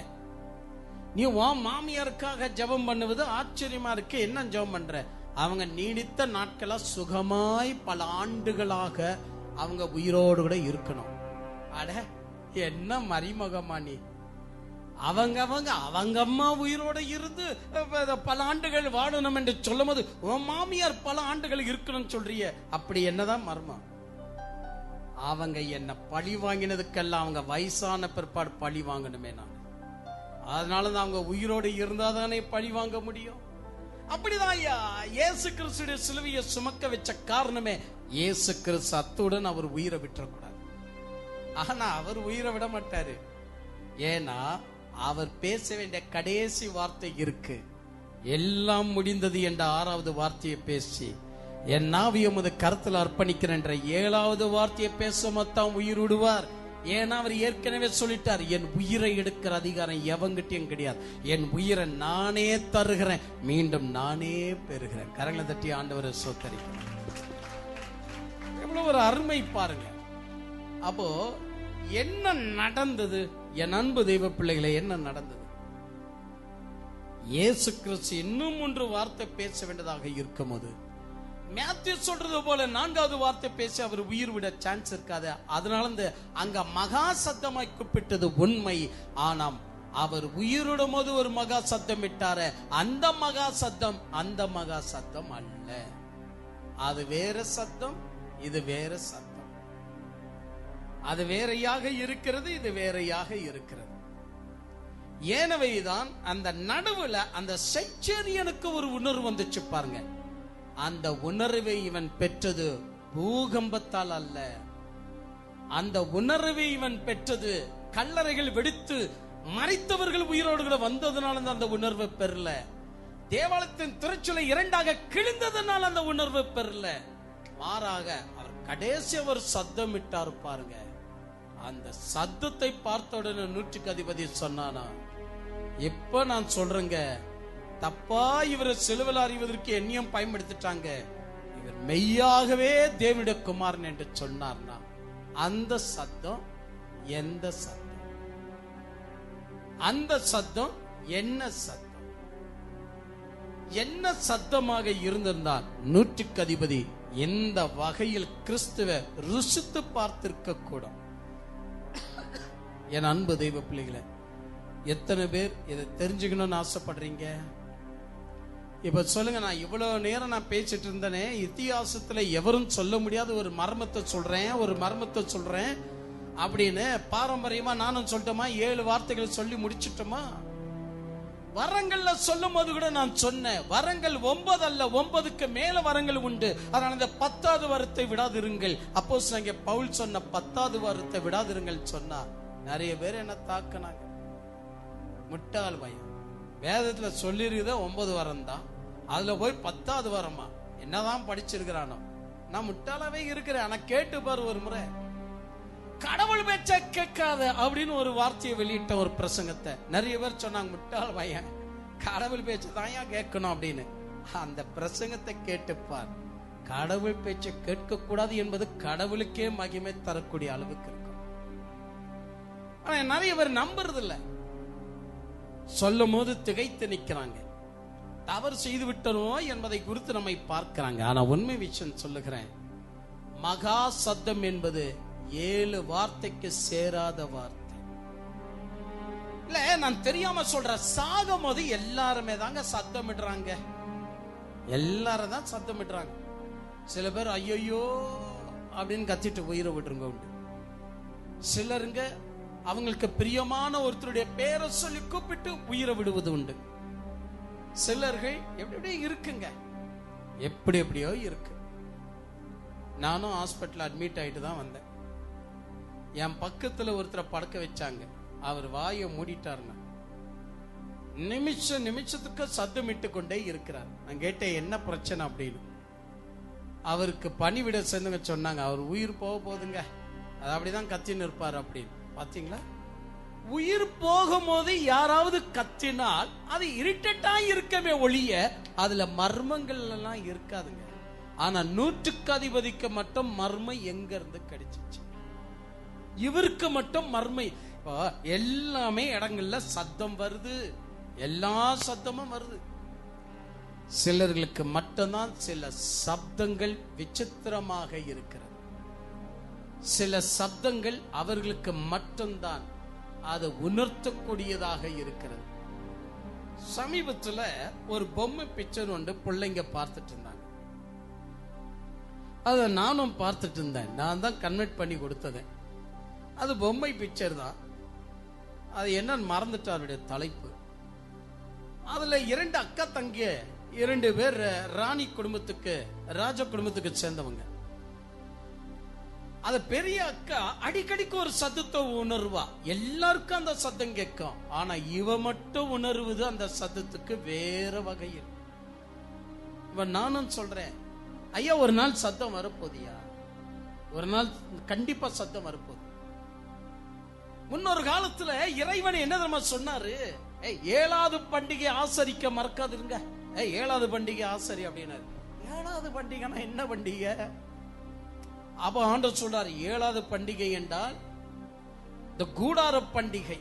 நீ உன் மாமியாருக்காக ஜெபம் பண்ணுவது ஆச்சரியமா இருக்கு, என்ன ஜெபம் பண்ற? அவங்க நீடித்த நாட்களா சுகமாய் பல ஆண்டுகளாக அவங்க உயிரோடு கூட இருக்கணும். அட என்ன மருமகமா நீ? அவங்க அம்மா உயிரோட இருந்து பல ஆண்டுகள் வாழணும் என்று சொல்லும் போது உன் மாமியார் பல ஆண்டுகள் இருக்கணும்னு சொல்றிய, அப்படி என்னதான் மர்மம்? அவங்க என்ன பழி வாங்கினதுக்கெல்லாம் அவங்க வயசான பிற்பாடு பழி வாங்கணுமே நான். அதனாலதான் அவங்க உயிரோடு இருந்தாதானே பழி வாங்க முடியும். அப்படிதான் இயேசு கிறிஸ்துடைய சிலுவையை சுமக்க வச்ச காரணமே, இயேசு கிறிஸ்து அத்துடன் அவர் உயிரை விட்டுறக்கூடாது. ஆனா அவர் உயிரை விட மாட்டாரு. ஏன்னா அவர் பேச வேண்டிய கடைசி வார்த்தை இருக்கு. எல்லாம் முடிந்தது என்ற 6வது வார்த்தையை பேசி, என் நாவியை உமது கருத்தில் அர்ப்பணிக்கிறேன் என்ற 7வது வார்த்தையை பேசும்போது உயிர் விடுவார். ஏன்னா அவர் ஏற்கனவே சொல்லிட்டார், என் உயிரை எடுக்கிற அதிகாரம் எவங்கிட்டையும் கிடையாது. என் உயிரை நானே தருகிறேன், மீண்டும் நானே பெறுகிறேன். கரங்களை தட்டி ஆண்டவரை சோத்தரிக்கிறேன். எவ்வளவு ஒரு அருமை பாருங்க. அப்போ என்ன நடந்தது? என் அன்பு தெய்வ பிள்ளைகளை, என்ன நடந்தது? இயேசு கிறிஸ்து இன்னும் 3 வார்த்தை பேச வேண்டியதாக இருக்கும் போது, மேத்யூ சொல்றது போல 4வது வார்த்தை பேசி அவர் உயிர் விட சான்ஸ் இருக்காது. அதனால அங்க மகா சத்தமாய் கூப்பிட்டது உண்மை. ஆனாம் அவர் உயிரிடும் போது ஒரு மகா சத்தம் விட்டாரு. அந்த மகா சத்தம் அல்ல. அது வேற சத்தம், இது வேற சத்தம். அது வேறையாக இருக்கிறது, இது வேறையாக இருக்கிறது. ஏனவேதான் அந்த நடுவுல அந்த செச்சேரியனுக்கு ஒரு உணர்வு வந்துச்சு பாருங்க. அந்த உணர்வை இவன் பெற்றது பூகம்பத்தால் அல்ல. அந்த உணர்வை இவன் பெற்றது கல்லறைகள் வெடித்து மறைத்தவர்கள் உயிரோடு கூட வந்ததுனால அந்த உணர்வை பெறல. தேவாலயத்தின் திரைச்சலை 2ஆக கிழிந்ததுனால அந்த உணர்வை பெறல. மாறாக அவர் கடைசி ஒரு சத்தம் இட்டார் பாருங்க. அந்த சத்தத்தை பார்த்த உடனே 100க்கு அதிபதி சொன்னானா, எப்ப நான் சொல்றேங்க, தப்பா இவரை சிலுவையில் அறிவதற்கு என்னையும் பயன்படுத்திட்டாங்க, இவர் மெய்யாகவே தேவனுடைய குமாரன் என்று சொன்னார்னா, அந்த சத்தம் எந்த சத்தம்? அந்த சத்தம் என்ன சத்தம்? என்ன சத்தமாக இருந்திருந்தால் 100க்கு அதிபதி இந்த வகையில் கிறிஸ்துவை ருசித்து பார்த்திருக்க கூடும். என் அன்பு தெய்வ பிள்ளைகளை, எத்தனை பேர் இதை தெரிஞ்சுக்கணும்னு ஆசைப்படுறீங்க? இப்ப சொல்லுங்க, நான் இவ்வளவு நேரம் நான் பேசிட்டு இருந்தேனே, இத்தியாசத்துல எவரும் சொல்ல முடியாத ஒரு மர்மத்தை சொல்றேன் அப்படின்னு பாரம்பரியமா நானும் சொல்லிட்டோமா? 7 வார்த்தைகள் சொல்லி முடிச்சிட்டோமா? வரங்கள்ல சொல்லும் போது கூட நான் சொன்னேன், வரங்கள் 9 அல்ல, 9க்கு மேல வரங்கள் உண்டு. அதனால இந்த 10வது வரத்தை விடாதிருங்கள். அப்போஸ்தலனாகிய பவுல் சொன்ன 10வது வரத்தை விடாதிருங்கள் சொன்னா நிறைய பேர் என்ன தாக்குனாங்க. முட்டாள் பையன், வேதத்துல சொல்லிருக்குத 9 வாரம் தான், அதுல போய் 10வது வாரமா? என்னதான் படிச்சிருக்கிறானோ? நான் முட்டாளாவே இருக்கிறேன். ஆனா கேட்டு பாரு ஒரு முறை, கடவுள் பேச்ச கேட்காத அப்படின்னு ஒரு வார்த்தையை வெளியிட்ட ஒரு பிரசங்கத்தை நிறைய பேர் சொன்னாங்க, முட்டாள் பையன் கடவுள் பேச்ச தான் கேட்கணும் அப்படின்னு. அந்த பிரசங்கத்தை கேட்டுப்பார். கடவுள் பேச்சை கேட்க கூடாது என்பது கடவுளுக்கே மகிமை தரக்கூடிய அளவுக்கு இருக்கும். ஆனா நிறைய பேர் நம்புறது இல்ல. சொல்லும் போது திகைத்து நிக்கிறாங்க. தவறு செய்து விட்டனோ என்பதை குறித்து நம்மை பார்க்கிறாங்க. ஆனா உண்மை விஷயம் சொல்லுகிறேன், மகா சத்தம் என்பது 7 வார்த்தைக்கு சேராத வார்த்தை இல்ல. நான் தெரியாம சொல்றேன், சாகும் போது எல்லாருமே தாங்க சத்தமிடுறாங்க. எல்லாரும் தான் சத்தமிடுறாங்க. சில பேர் ஐயோ அப்படின்னு கத்திட்டு உயிரை விட்டுருங்க உண்டு. சிலருங்க அவங்களுக்கு பிரியமான ஒருத்தருடைய பேரை சொல்லி கூப்பிட்டு உயிரை விடுவது உண்டு. சிலர்கள் எப்படி இருக்குங்க, எப்படியோ இருக்கு. நானும் ஹாஸ்பிட்டல் அட்மிட் ஆயிட்டு தான் வந்தேன். என் பக்கத்துல ஒருத்தரை படுக்க வச்சாங்க. அவர் வாயை மூடிட்டாருன்னா நிமிஷத்துக்கு சத்தமிட்டு கொண்டே இருக்கிறார். நான் கேட்டேன், என்ன பிரச்சனை அப்படின்னு. அவருக்கு பணிவிட சேர்ந்துங்க சொன்னாங்க, அவர் உயிர் போக போகுதுங்க, அது அப்படிதான் கத்தின்னு இருப்பார் அப்படின்னு. பாத்தீங்களா, உயிர் போகும்போது யாராவது கத்தினால் அது இரிட்டேட்டா இருக்கவே ஒழிய அதுல மர்மங்கள் எல்லாம் இருக்காதுங்க. ஆனா 100க்கு அதிபதிக்கு மட்டும் மர்மம் எங்க இருந்து கிடைச்சிச்சு? இவருக்கு மட்டும் மர்மை. எல்லாமே இடங்கள்ல சத்தம் வருது, எல்லா சத்தமும் வருது. சிலர்களுக்கு மட்டும்தான் சில சப்தங்கள் விசித்திரமாக இருக்கிறது. சில சப்தங்கள் அவர்களுக்கு மட்டும்தான் அது உணர்த்தக்கூடியதாக இருக்கிறது. சமீபத்துல ஒரு பொம்மை பிக்சர் ஒன்று பிள்ளைங்க பார்த்துட்டு இருந்தாங்க. அத நானும் பார்த்துட்டு இருந்தேன். நான் தான் கன்வெர்ட் பண்ணி கொடுத்தேன். அது பொம்மை பிக்சர் தான். அது என்னன்னு மறந்துட்டாருடைய தலைப்பு. அதுல 2 அக்கா தங்கிய 2 பேர் ராணி குடும்பத்துக்கு, ராஜ குடும்பத்துக்கு சேர்ந்தவங்க. அது பெரிய அக்கா அடிக்கடிக்கு ஒரு சத்தத்தை உணர்வா. எல்லாருக்கும் அந்த சத்தம் கேட்கும். ஆனா இவ மட்டும் உணர்வது அந்த சத்தத்துக்கு வேற வகையில். இவன் நானும் சொல்றேன், ஐயா ஒரு நாள் சத்தம் வரப்போதியா, ஒரு நாள் கண்டிப்பா சத்தம் வரப்போகுது. முன்னொரு காலத்துல இறைவன் என்ன தெரியுமா சொன்னாரு? 7வது பண்டிகை ஆசரிக்க மறக்காதுங்க. 7வது பண்டிகை ஆசரி அப்படின்னாரு. 7வது பண்டிகைனா என்ன பண்டிகை? அப்ப ஆண்டவர் சொல்றாரு, 7வது பண்டிகை என்றால் இந்த கூடார பண்டிகை.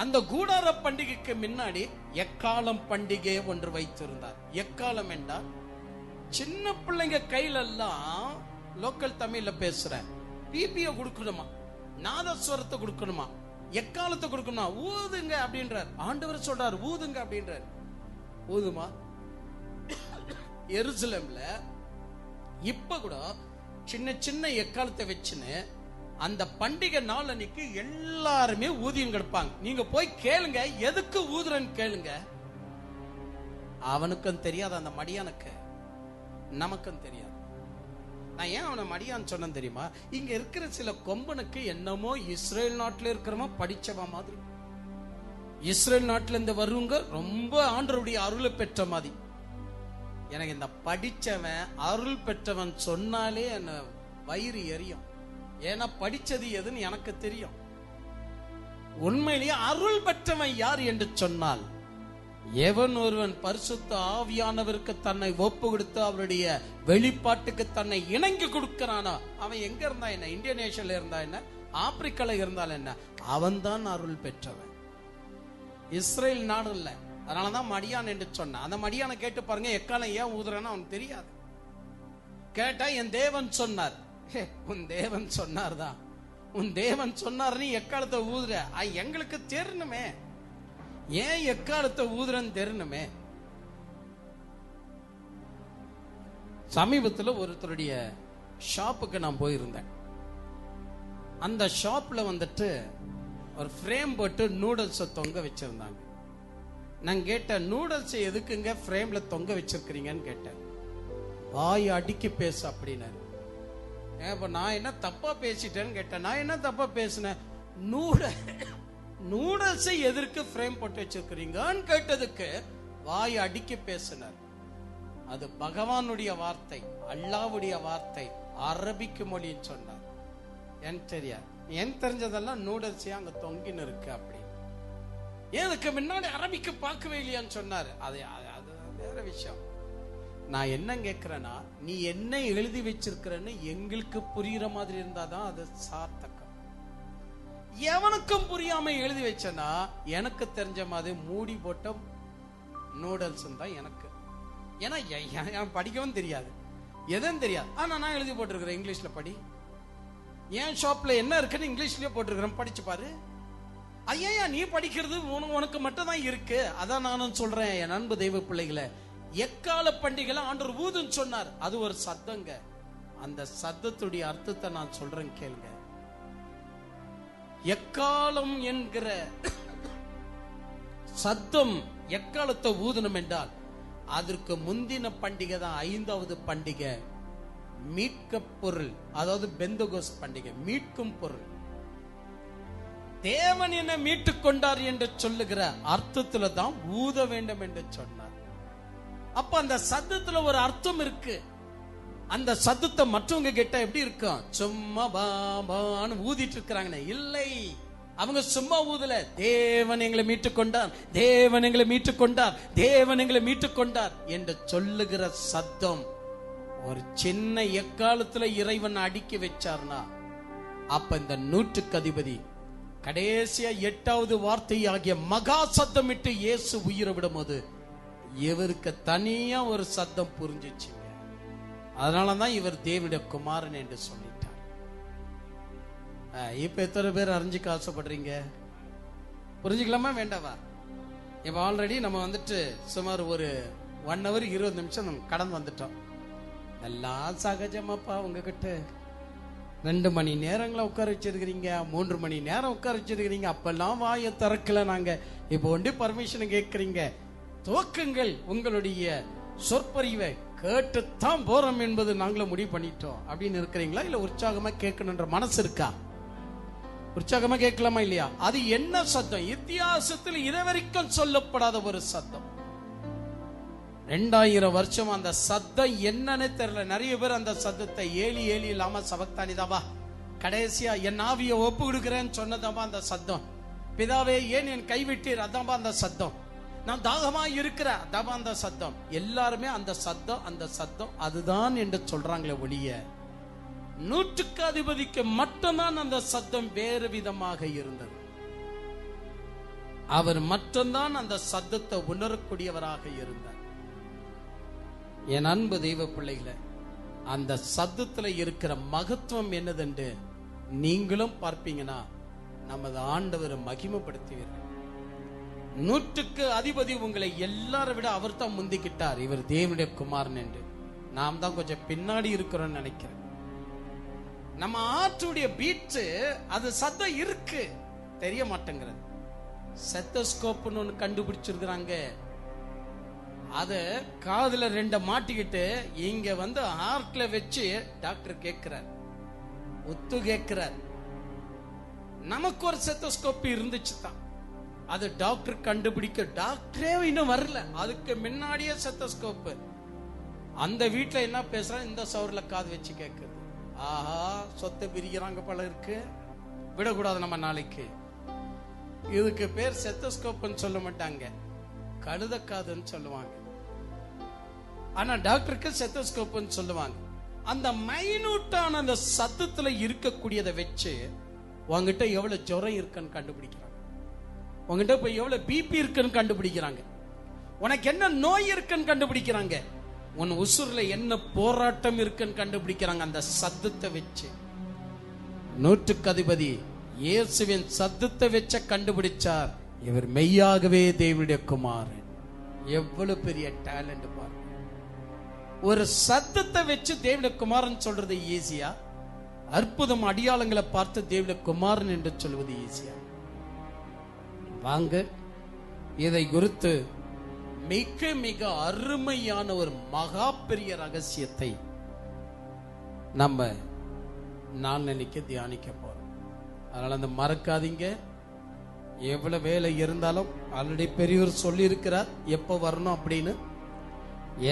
அந்த கூடார பண்டிகைக்கு முன்னாடி எக்காலம் பண்டிகை ஒன்று வைத்திருந்தார். எக்காலம் என்றால் சின்ன பிள்ளைங்க கையில எல்லாம், லோக்கல் தமிழ்ல பேசுறேன், பிபிய கொடுக்கணுமா, நாதஸ்வரத்தை கொடுக்கணுமா, எக்காலத்தை கொடுக்கணுமா, ஊதுங்க அப்படின்றார். ஆண்டவர் சொல்றார் ஊதுங்க அப்படின்றார். ஊதுமா. எருசலேம்ல இப்ப கூட சின்ன சின்ன எக்காலத்தை வச்சுன்னு அந்த பண்டிகை நாள் அன்னைக்கு எல்லாருமே ஊதியம் கொடுப்பாங்க. நீங்க போய் கேளுங்க, எதுக்கு ஊதுறன்னு கேளுங்க. அவனுக்கும் தெரியாது, அந்த மடியானுக்கு, நமக்கும் தெரியாது. நான் ஏன் அவனை மடியான்னு சொன்னேன் தெரியுமா? இங்க இருக்கிற சில கொம்பனுக்கு என்னமோ இஸ்ரேல் நாட்டில் இருக்கிறவன் படிச்சவ மாதிரி. இஸ்ரேல் நாட்டில இருந்து வருவங்க ரொம்ப ஆண்டவருடைய அருளை பெற்ற மாதிரி. எனக்கு இந்த படிச்சவன் அருள் பெற்றவன் சொன்னாலே என்ன வயிறு எரியும். ஏன்னா படிச்சது எதுன்னு எனக்கு தெரியும். உண்மையிலேயே அருள் பெற்றவன் யார் என்று சொன்னால், எவன் ஒருவன் பரிசுத்த ஆவியானவருக்கு தன்னை ஒப்பு கொடுத்து அவருடைய வெளிப்பாட்டுக்கு தன்னை இணங்கி கொடுக்கிறானோ, அவன் எங்க இருந்தா என்ன, இந்தோனேஷியால இருந்தா என்ன, ஆப்பிரிக்கால இருந்தால் என்ன, அவன் தான் அருள் பெற்றவன். இஸ்ரேல் நாடு இல்ல. அதனாலதான் மடியான் என்று சொன்ன. அந்த மடியான கேட்டு பாருங்க, எக்காலம் ஏன் ஊதுறேன்னு அவனுக்கு தெரியாது. கேட்டா என் தேவன் சொன்னார். உன் தேவன் சொன்னார்தான், உன் தேவன் சொன்னார், நீ எக்காலத்தை ஊதுற. எங்களுக்கு தெரியணுமே, ஏன் எக்காலத்தை ஊதுறன்னு தெரியணுமே. சமீபத்தில் ஒருத்தருடைய ஷாப்புக்கு நான் போயிருந்தேன். அந்த ஷாப்ல வந்துட்டு ஒரு ஃப்ரேம் போட்டு நூடுல்ஸ் தொங்க வச்சிருந்தாங்க. நான் கேட்டேன், நூடுல்ஸ் எதுக்குங்க ஃப்ரேம்ல தொங்க வச்சிருக்கிறீங்கன்னு கேட்டேன். வாய் அடிக்கி பேச அப்படின்னாரு. இப்ப நான் என்ன தப்பா பேசிட்டேன்னு கேட்டேன். நான் என்ன தப்பா பேசினேன்? நூடுல்ஸை எதற்கு ஃப்ரேம் போட்டு வச்சிருக்கிறீங்கன்னு கேட்டதுக்கு வாய் அடிக்கி பேசினார். அது பகவானுடைய வார்த்தை, அல்லாவுடைய வார்த்தை, அரபிக்கு மொழின்னு சொன்னார். எனக்கு தெரியாது, எனக்கு தெரிஞ்சதெல்லாம் நூடுல்ஸே அங்க தொங்கின்னு இருக்கு அப்படி. ஏதுக்கு முன்னாடி அரபிக்கு பார்க்கவே இல்லையான்னு சொன்னாரு. அது வேற விஷயம். நான் என்ன கேட்கிறேன்னா, நீ என்ன எழுதி வச்சிருக்கிறன்னு எங்களுக்கு புரியுற மாதிரி இருந்தாதான் அது சார்த்தக்கம். எவனுக்கும் புரியாம எழுதி வச்சனா எனக்கு தெரிஞ்ச மாதிரி மூடி போட்ட நூடுல்ஸ் தான் எனக்கு. ஏன்னா படிக்கவும் தெரியாது, எதுவும் தெரியாது. ஆனா நான் எழுதி போட்டிருக்கிறேன், இங்கிலீஷ்ல படி. என் ஷாப்ல என்ன இருக்குன்னு இங்கிலீஷ்லயே போட்டிருக்கிறேன், படிச்சு பாரு. ஐயா நீ படிக்கிறது உனக்கு மட்டும் தான் இருக்கு. அதான் நானும் சொல்றேன், என் அன்பு தெய்வ பிள்ளைகளை, எக்கால பண்டிகைல ஆண்டவர் ஊதுன்னு சொன்னார். அது ஒரு சத்தங்க. அந்த சத்தத்துடைய அர்த்தத்தை நான் சொல்றேன் கேளுங்க. எக்காலம் என்கிற சத்தம், எக்காலத்தை ஊதணும் என்றால் அதற்கு முந்தின பண்டிகை தான் 5வது பண்டிகை, மீட்க பொருள். அதாவது பெந்தகோஸ் பண்டிகை, மீட்கும் பொருள். தேவன் என்ன மீட்டுக் கொண்டார் என்று சொல்லுகிற அர்த்தத்துல தான் ஊத வேண்டும் என்று சொன்னார். அப்ப அந்த சத்தத்துல ஒரு அர்த்தம் இருக்கு. அந்த சத்தத்தை மற்றவங்க கிட்ட எப்படி இருக்கும்? சும்மா பாபான்னு ஊதிட்டு இருக்கிறாங்க இல்லை. அவங்க சும்மா ஊதல, தேவன் எங்களை மீட்டுக் கொண்டார், தேவன் எங்களை மீட்டுக் கொண்டார், தேவன் எங்களை மீட்டுக் கொண்டார் என்று சொல்லுகிற சத்தம். ஒரு சின்ன எக்காலத்துல இறைவன் அடுக்கி வச்சார்னா, அப்ப இந்த 100க்கு அதிபதி கடைசியா 8வது வார்த்தை ஆகிய மகா சத்தம் இட்டு இயேசு உயிரை விடும் போது இவருக்கு தனியா ஒரு சத்தம் புரிஞ்சிச்சு. அதனாலதான் இவர் தேவனுடைய குமாரன் என்று சொல்லிட்டார். இப்ப எத்தனை பேர் அறிஞ்சுக்க ஆசைப்படுறீங்க? புரிஞ்சுக்கலாமா வேண்டாவா? இப்ப ஆல்ரெடி நம்ம வந்துட்டு சுமார் ஒரு 1 hour 20 நிமிஷம் நம்ம கடந்து வந்துட்டோம். எல்லாம் சகஜமாப்பா. உங்ககிட்ட 2 மணி நேரங்கள உட்கார வச்சிருக்கிறீங்க, 3 மணி நேரம் உட்கார வச்சிருக்கிறீங்க. அப்பெல்லாம் வாயை திறக்கல நாங்க. இப்போ ஒண்டி பர்மிஷன் கேட்கறீங்க. துவக்குங்கள் உங்களுடைய சொற்பறிவை, கேட்டுத்தான் போறோம் என்பது நாங்களும் முடிவு பண்ணிட்டோம் அப்படின்னு இருக்கிறீங்களா? இல்ல உற்சாகமா கேட்கணுன்ற மனசு இருக்கா? உற்சாகமா கேட்கலாமா இல்லையா? அது என்ன சத்தம்? இத்தியாசத்தில் இதுவரைக்கும் சொல்லப்படாத ஒரு சத்தம். 2000 வருஷம் அந்த சத்தம் என்னன்னு தெரியல. நிறைய பேர் அந்த சத்தத்தை ஏலி ஏலி இல்லாம சபக்தானிதாவா, கடைசியா என் ஆவியை ஒப்பு கொடுக்கிறேன்னு சொன்னதாம்பா அந்த சத்தம். பிதாவே ஏன் என் கைவிட்டீர், அதாம்பா அந்த சத்தம். நான் தாகமா இருக்கிற, அதாம்பா அந்த சத்தம். எல்லாருமே அந்த சத்தம் அந்த சத்தம் அதுதான் என்று சொல்றாங்களே ஒழிய 100க்கு அதிபதிக்கு மட்டும்தான் அந்த சத்தம் வேறு விதமாக இருந்தது. அவர் மட்டும்தான் அந்த சத்தத்தை உணரக்கூடியவராக இருந்தார். என் அன்பு தெய்வ பிள்ளைகளை, அந்த சத்தத்துல இருக்கிற மகத்துவம் என்னதென்று நீங்களும் பார்ப்பீங்கன்னா நமது ஆண்டவரை மகிமைப்படுத்துவீர்கள். 100க்கு அதிபதி உங்களை எல்லாரை விட அவர் தான் முந்திக்கிட்டார். இவர் தேவனுடைய குமாரன் என்று. நாம் தான் கொஞ்சம் பின்னாடி இருக்கிறோம் நினைக்கிறேன். நம்ம ஆற்றுடைய பீட்டு அது சத்தம் இருக்கு, தெரிய மாட்டேங்கிறது. செத்தஸ்கோப்னு ஒண்ணு கண்டுபிடிச்சிருக்கிறாங்க. அத காதுல 2 மாட்டிக்கிட்டு இங்க வந்து ஹார்ட்ல வச்சு டாக்டர் கேட்கிறார், ஒத்து கேட்கிறார். நமக்கு ஒரு செத்தஸ்கோப் இருந்துச்சு தான், அது டாக்டர் கண்டுபிடிக்க டாக்டரே இன்னும் வரல. அதுக்கு முன்னாடியே செத்தஸ்கோப். அந்த வீட்டுல என்ன பேசுறாங்க, இந்த சவுர்ல காது வச்சு கேட்குது. ஆஹா, சொத்தை பிரிக்கிறாங்க போல இருக்கு, விடக்கூடாது நம்ம நாளைக்கு. இதுக்கு பேர் செத்தஸ்கோப்னு சொல்ல மாட்டாங்க, கழுதக்காதுன்னு சொல்லுவாங்க. ஆனா டாக்டருக்கு செத்தஸ்கோப்னு சொல்லுவாங்க. அந்த மைனூட்டான அந்த சத்தத்துல இருக்கக்கூடியதை வச்சு உங்ககிட்ட எவ்வளவு ஜுரம் இருக்குன்னு கண்டுபிடிக்கிறாங்க, உங்ககிட்ட இப்ப எவ்வளவு பிபி இருக்குன்னு கண்டுபிடிக்கிறாங்க, உனக்கு என்ன நோய் இருக்குன்னு கண்டுபிடிக்கிறாங்க, உன் உசுர்ல என்ன போராட்டம் இருக்குன்னு கண்டுபிடிக்கிறாங்க அந்த சத்தத்தை வச்சு. 100க்கு அதிபதி இயேசுவின் சத்தத்தை வச்ச கண்டுபிடிச்சார். இவர் மெய்யாகவே தேவனுடைய குமாரன். எவ்வளவு பெரிய டேலண்ட் பாருங்க. ஒரு சத்தத்தை வச்சு தேவனுடைய குமாரன் சொல்றது ஈஸியா, அற்புதம் அடியாளங்களை பார்த்து தேவனுடைய குமாரன் என்று சொல்வது ஈஸியா? வாங்க, இதை குறித்து மிக மிக அருமையான ஒரு மகா பெரிய ரகசியத்தை நம்ம நாளைக்கு தியானிக்க போறோம். அதனால அந்த மறக்காதீங்க. எவ்வளவு வேலை இருந்தாலும் ஆல்ரெடி பெரியவர் சொல்லி இருக்கிறார் எப்போ வரணும் அப்படின்னு.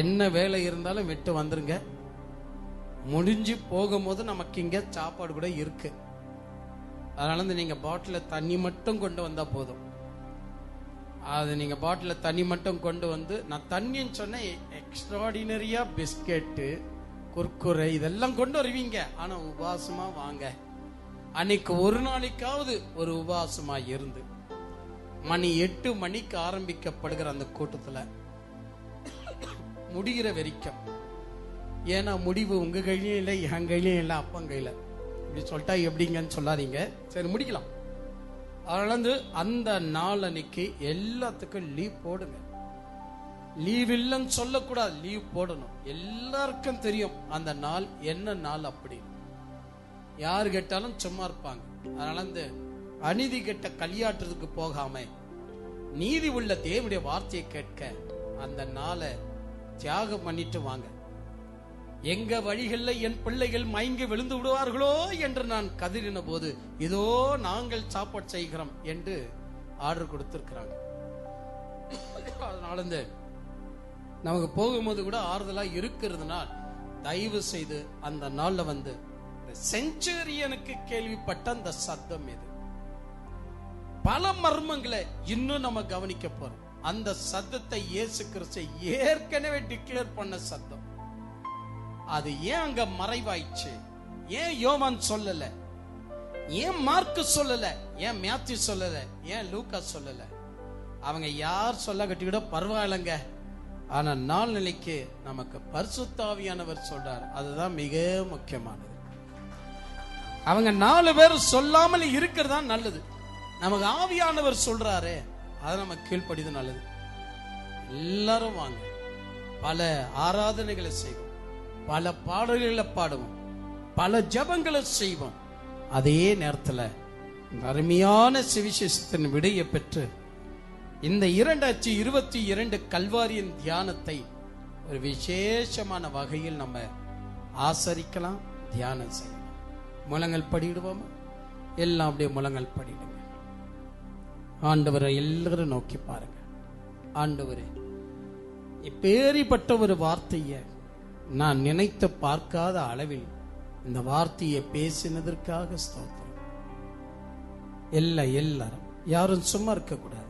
என்ன வேலை இருந்தாலும் விட்டு வந்துருங்க. முடிஞ்சு போகும்போது நமக்கு இங்க சாப்பாடு கூட இருக்கு. அதனால நீங்க பாட்டில தண்ணி மட்டும் கொண்டு வந்தா போதும். அது நீங்க பாட்டில தண்ணி மட்டும் கொண்டு வந்து, நான் தண்ணின்னு சொன்ன எக்ஸ்ட்ராடினரியா பிஸ்கெட்டு குர்குரை இதெல்லாம் கொண்டு வருவீங்க. ஆனா உபவாசமா வாங்க. அன்னைக்கு ஒரு நாளைக்காவது ஒரு உபவாசமா இருந்து மணி 8 மணிக்கு ஆரம்பிக்கப்படுகிற அந்த கூட்டத்துல முடிகிற வரைக்கும். ஏன்னா முடிவு உங்க கையிலையும் இல்லை, என் கையிலையும் இல்லை, அப்பன் கையில. இப்படி சொல்லிட்டா எப்படிங்கன்னு சொல்லாதீங்க. சரி, முடிக்கலாம். அதனால அந்த நாள் அன்னைக்கு எல்லாத்துக்கும் லீவ் போடுங்க. லீவ் இல்லைன்னு சொல்லக்கூடாது, லீவ் போடணும். எல்லாருக்கும் தெரியும் அந்த நாள் என்ன நாள் அப்படி. யாரு கேட்டாலும் சும்மா இருப்பாங்க. அதனால இந்த அநீதி கெட்ட களியாட்டுறதுக்கு போகாம நீதி உள்ள தேவனுடைய வார்த்தையை கேட்க அந்த நாளை தியாகம் பண்ணிட்டு வாங்க. எங்க வழிகளில் என் பிள்ளைகள் மயங்கி விழுந்து விடுவார்களோ என்று நான் கதறின போது இதோ நாங்கள் சாப்பாடு செய்கிறோம் என்று ஆர்டர் கொடுத்திருக்கிறாங்க. அதனால இந்த நமக்கு போகும்போது கூட ஆறுதலா இருக்கிறதுனால் தயவு செய்து அந்த நாள்ல வந்து செஞ்சுரியனுக்கு கேள்விப்பட்ட அந்த சத்தம் இது. பல மர்மங்களை இன்னும் நம்ம கவனிக்க போறோம். அந்த சத்தத்தை இயேசு கிறிஸ்து ஏற்கனவே டிக்ளேர் பண்ண சத்தம். அது ஏன் அங்க மறைவாயிச்சு? ஏன் யோவான் சொல்லல? ஏன் மார்க்கு சொல்லல? ஏன் மேத்யூ சொல்லல? ஏன் லூக்கா சொல்லல? அவங்க யார் சொல்ல கட்டிக்கிட பரவாயில்லைங்க, ஆனா நாள் நிலைக்கு நமக்கு பரிசுத்த ஆவியானவர் சொல்றார். அதுதான் மிக முக்கியமானது. அவங்க 4 பேர் சொல்லாமல் இருக்கிறதா நல்லது. நமக்கு ஆவியானவர் சொல்றாரு, அதை நம்ம கீழ்ப்படிது நல்லது. எல்லாரும் வாங்க, பல ஆராதனைகளை செய்வோம், பல பாடல்களை பாடுவோம், பல ஜபங்களை செய்வோம். அதே நேரத்தில் அருமையான சுவிசேஷத்தின் விடையை பெற்று இந்த 2022 கல்வாரியின் தியானத்தை ஒரு விசேஷமான வகையில் நம்ம ஆசரிக்கலாம், தியானம் செய்யலாம். முழங்கள் படிடுவோமா? எல்லாம் அப்படியே முழங்கள் படிடுங்க. ஆண்டவரை எல்லாரும் நோக்கி பாருங்க. ஆண்டவரே, இப்பேறிப்பட்ட ஒரு வார்த்தையை நான் நினைத்து பார்க்காத அளவில் இந்த வார்த்தையை பேசினதற்காக ஸ்தோத்திரம். எல்லாரும் யாரும் சும்மா இருக்க கூடாது.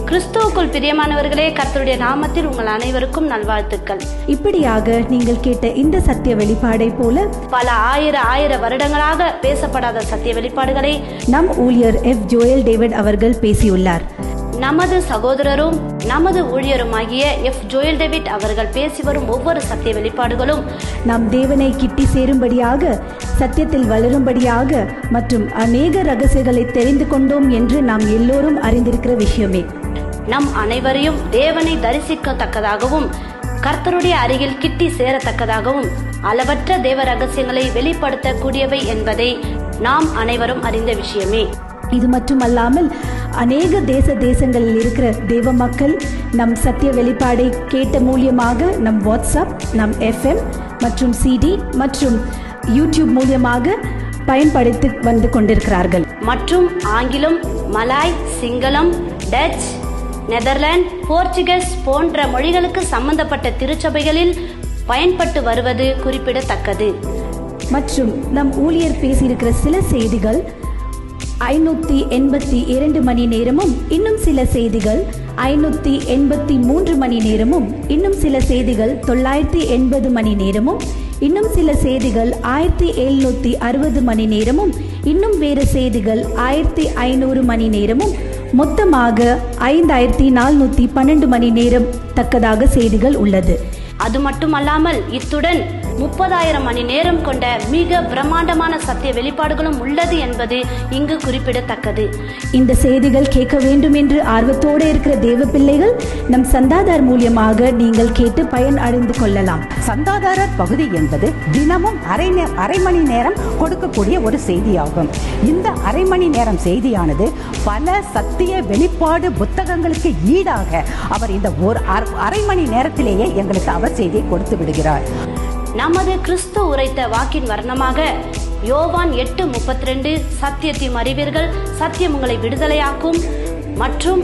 கிறிஸ்துவுக்குள் பிரியமானவர்களே, கர்த்தருடைய நாமத்தில் உங்கள் அனைவருக்கும் நல்வாழ்த்துக்கள். இப்படியாக நீங்கள் கேட்ட இந்த சத்திய வெளிப்பாடை போல பல ஆயிர வருடங்களாக பேசப்படாத சத்திய வெளிப்பாடுகளை நம் ஊழியர் F. ஜோயல் டேவிட் அவர்கள் பேசியுள்ளார். நமது சகோதரரும் நமது ஊழியருமாகிய F. ஜோயல் டேவிட் அவர்கள் பேசி வரும் ஒவ்வொரு சத்திய வெளிப்பாடுகளும் நம் தேவனை கிட்டி சேரும்படியாக, சத்தியத்தில் வளரும்படியாக மற்றும் அநேக ரகசியங்களை தெரிந்து கொண்டோம் என்று நாம் எல்லோரும் அறிந்திருக்கிற விஷயமே. நம் அனைவரையும் தேவனை தரிசிக்கத்தக்கதாகவும் கர்த்தருடைய அருகில் கிட்டி சேரத்தக்கதாகவும் அளவற்ற தேவ ரகசியங்களை வெளிப்படுத்தக்கூடியவை என்பதை நாம் அனைவரும் அறிந்த விஷயமே. இது மட்டுமல்லாமல் அநேக தேசங்களில் இருக்கிற தேவ மக்கள் நம் சத்திய வெளிப்பாடை கேட்ட மூலியமாக நம் வாட்ஸ்அப், நம் FM மற்றும் CD மற்றும் யூடியூப் மூலியமாக பயன்படுத்தி வந்து கொண்டிருக்கிறார்கள். மற்றும் ஆங்கிலம், மலாய், சிங்களம், டச், நெதர்லாந்து, போர்ச்சுகீஸ் போன்ற மொழிகளுக்கு சம்பந்தப்பட்ட திருச்சபைகளில் பயன்பட்டு வருவது குறிப்பிடத்தக்கது. மற்றும் நம் ஊழியர் பேசியிருக்கிற சில செய்திகள் 582 மணி நேரமும், இன்னும் சில செய்திகள் 583 மணி நேரமும், இன்னும் சில செய்திகள் 980 மணி நேரமும், இன்னும் சில செய்திகள் 1760 மணி நேரமும், இன்னும் வேறு செய்திகள் 1500 மணி நேரமும், மொத்தமாக 5412 மணி நேரம் தக்கதாக செய்திகள் உள்ளது. அது மட்டுமல்லாமல் இத்துடன் 30,000 மணி நேரம் கொண்ட மிக பிரம்மாண்டமான சத்திய வெளிப்பாடுகளும் உள்ளது என்பது இங்கு குறிப்பிடத்தக்கது. இந்த செய்திகள் கேட்க வேண்டும் என்று ஆர்வத்தோடு இருக்கிற தேவ பிள்ளைகள் நம் சந்தாதார் மூலியமாக நீங்கள் கேட்டு பயன் அடைந்து கொள்ளலாம். சந்தாதாரர் பகுதி என்பது தினமும் அரை மணி நேரம் கொடுக்கக்கூடிய ஒரு செய்தியாகும். இந்த அரை மணி நேரம் செய்தியானது பல சத்திய வெளிப்பாடு புத்தகங்களுக்கு ஈடாக அவர் இந்த ஒரு அரை மணி நேரத்திலேயே எங்களுக்கு அவர் செய்தியை கொடுத்து விடுகிறார். நமது கிறிஸ்து உரைத்த வாக்கின் வர்ணமாக யோவான் 8:32 சத்தியத்தை அறிவீர்கள், சத்தியம் உங்களை விடுதலையாக்கும் மற்றும்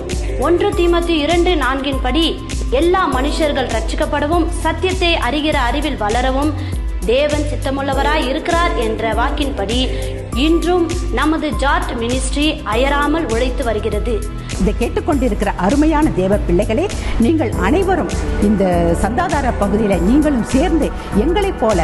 1 தீமோத்தேயு 2:4 படி எல்லா மனுஷர்கள் ரட்சிக்கப்படவும் சத்தியத்தை அறிகிற அறிவில் வளரவும் தேவன் சித்தமுள்ளவராய் இருக்கிறார் என்ற வாக்கின்படி இன்றும் நமது ஜார்ட் மினிஸ்ட்ரி அயராமல் உழைத்து வருகிறது. இதை கேட்டுக்கொண்டிருக்கிற அருமையான தேவ பிள்ளைகளே, நீங்கள் அனைவரும் இந்த சந்தாதார பகுதியில் நீங்களும் சேர்ந்து எங்களைப் போல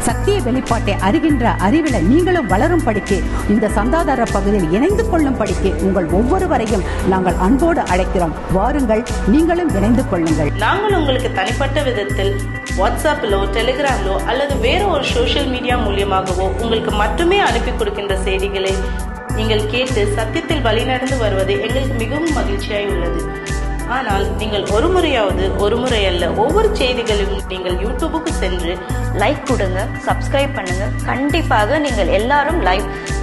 சத்திய வெளிப்பாட்டை அறிகின்ற அறிவில் நீங்களும் வளரும் படிக்கு, இந்த சந்தாதார பகுதியில் இணைந்து கொள்ளும் படிக்கு உங்கள் ஒவ்வொருவரையும் நாங்கள் அன்போடு அழைக்கிறோம். வாருங்கள், நீங்களும் இணைந்து கொள்ளுங்கள். நாங்கள் உங்களுக்கு தனிப்பட்ட விதத்தில் வாட்ஸ்அப்பிலோ, டெலிகிராமிலோ அல்லது வேற ஒரு சோஷியல் மீடியா மூலியமாகவோ உங்களுக்கு மட்டுமே அனுப்பி கொடுக்கின்ற செய்திகளை நீங்கள் கேட்டு சத்தியத்தில் வழிநடந்து வருவது எங்களுக்கு மிகவும் மகிழ்ச்சியாய் உள்ளது. ஆனால் நீங்கள் ஒரு முறை அல்ல, ஒவ்வொரு செய்திகளும் நீங்கள் யூடியூபுக்கு சென்று லைக் கொடுங்க, சப்ஸ்கிரைப் பண்ணுங்க. கண்டிப்பாக நீங்கள் எல்லாரும்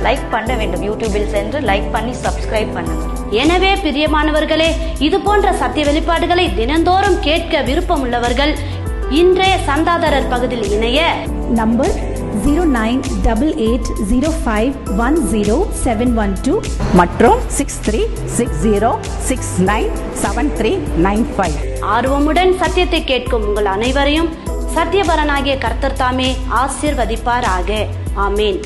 லைக் பண்ண வேண்டும். யூடியூபில் சென்று லைக் பண்ணி சப்ஸ்கிரைப் பண்ணுங்க. எனவே பிரியமானவர்களே, இது போன்ற சத்திய வெளிப்பாடுகளை தினந்தோறும் கேட்க விருப்பம் உள்ளவர்கள் இன்றைய சந்தாதாரர் பகுதியில் இணைய நம்பர் 098805100712 மற்றும் 6360697395. ஆர்வமுடன் சத்தியத்தை கேட்கும் உங்கள் அனைவரையும் சத்தியபரனாகிய கர்த்தர் தாமே ஆசீர்வதிப்பாராக. ஆமேன்.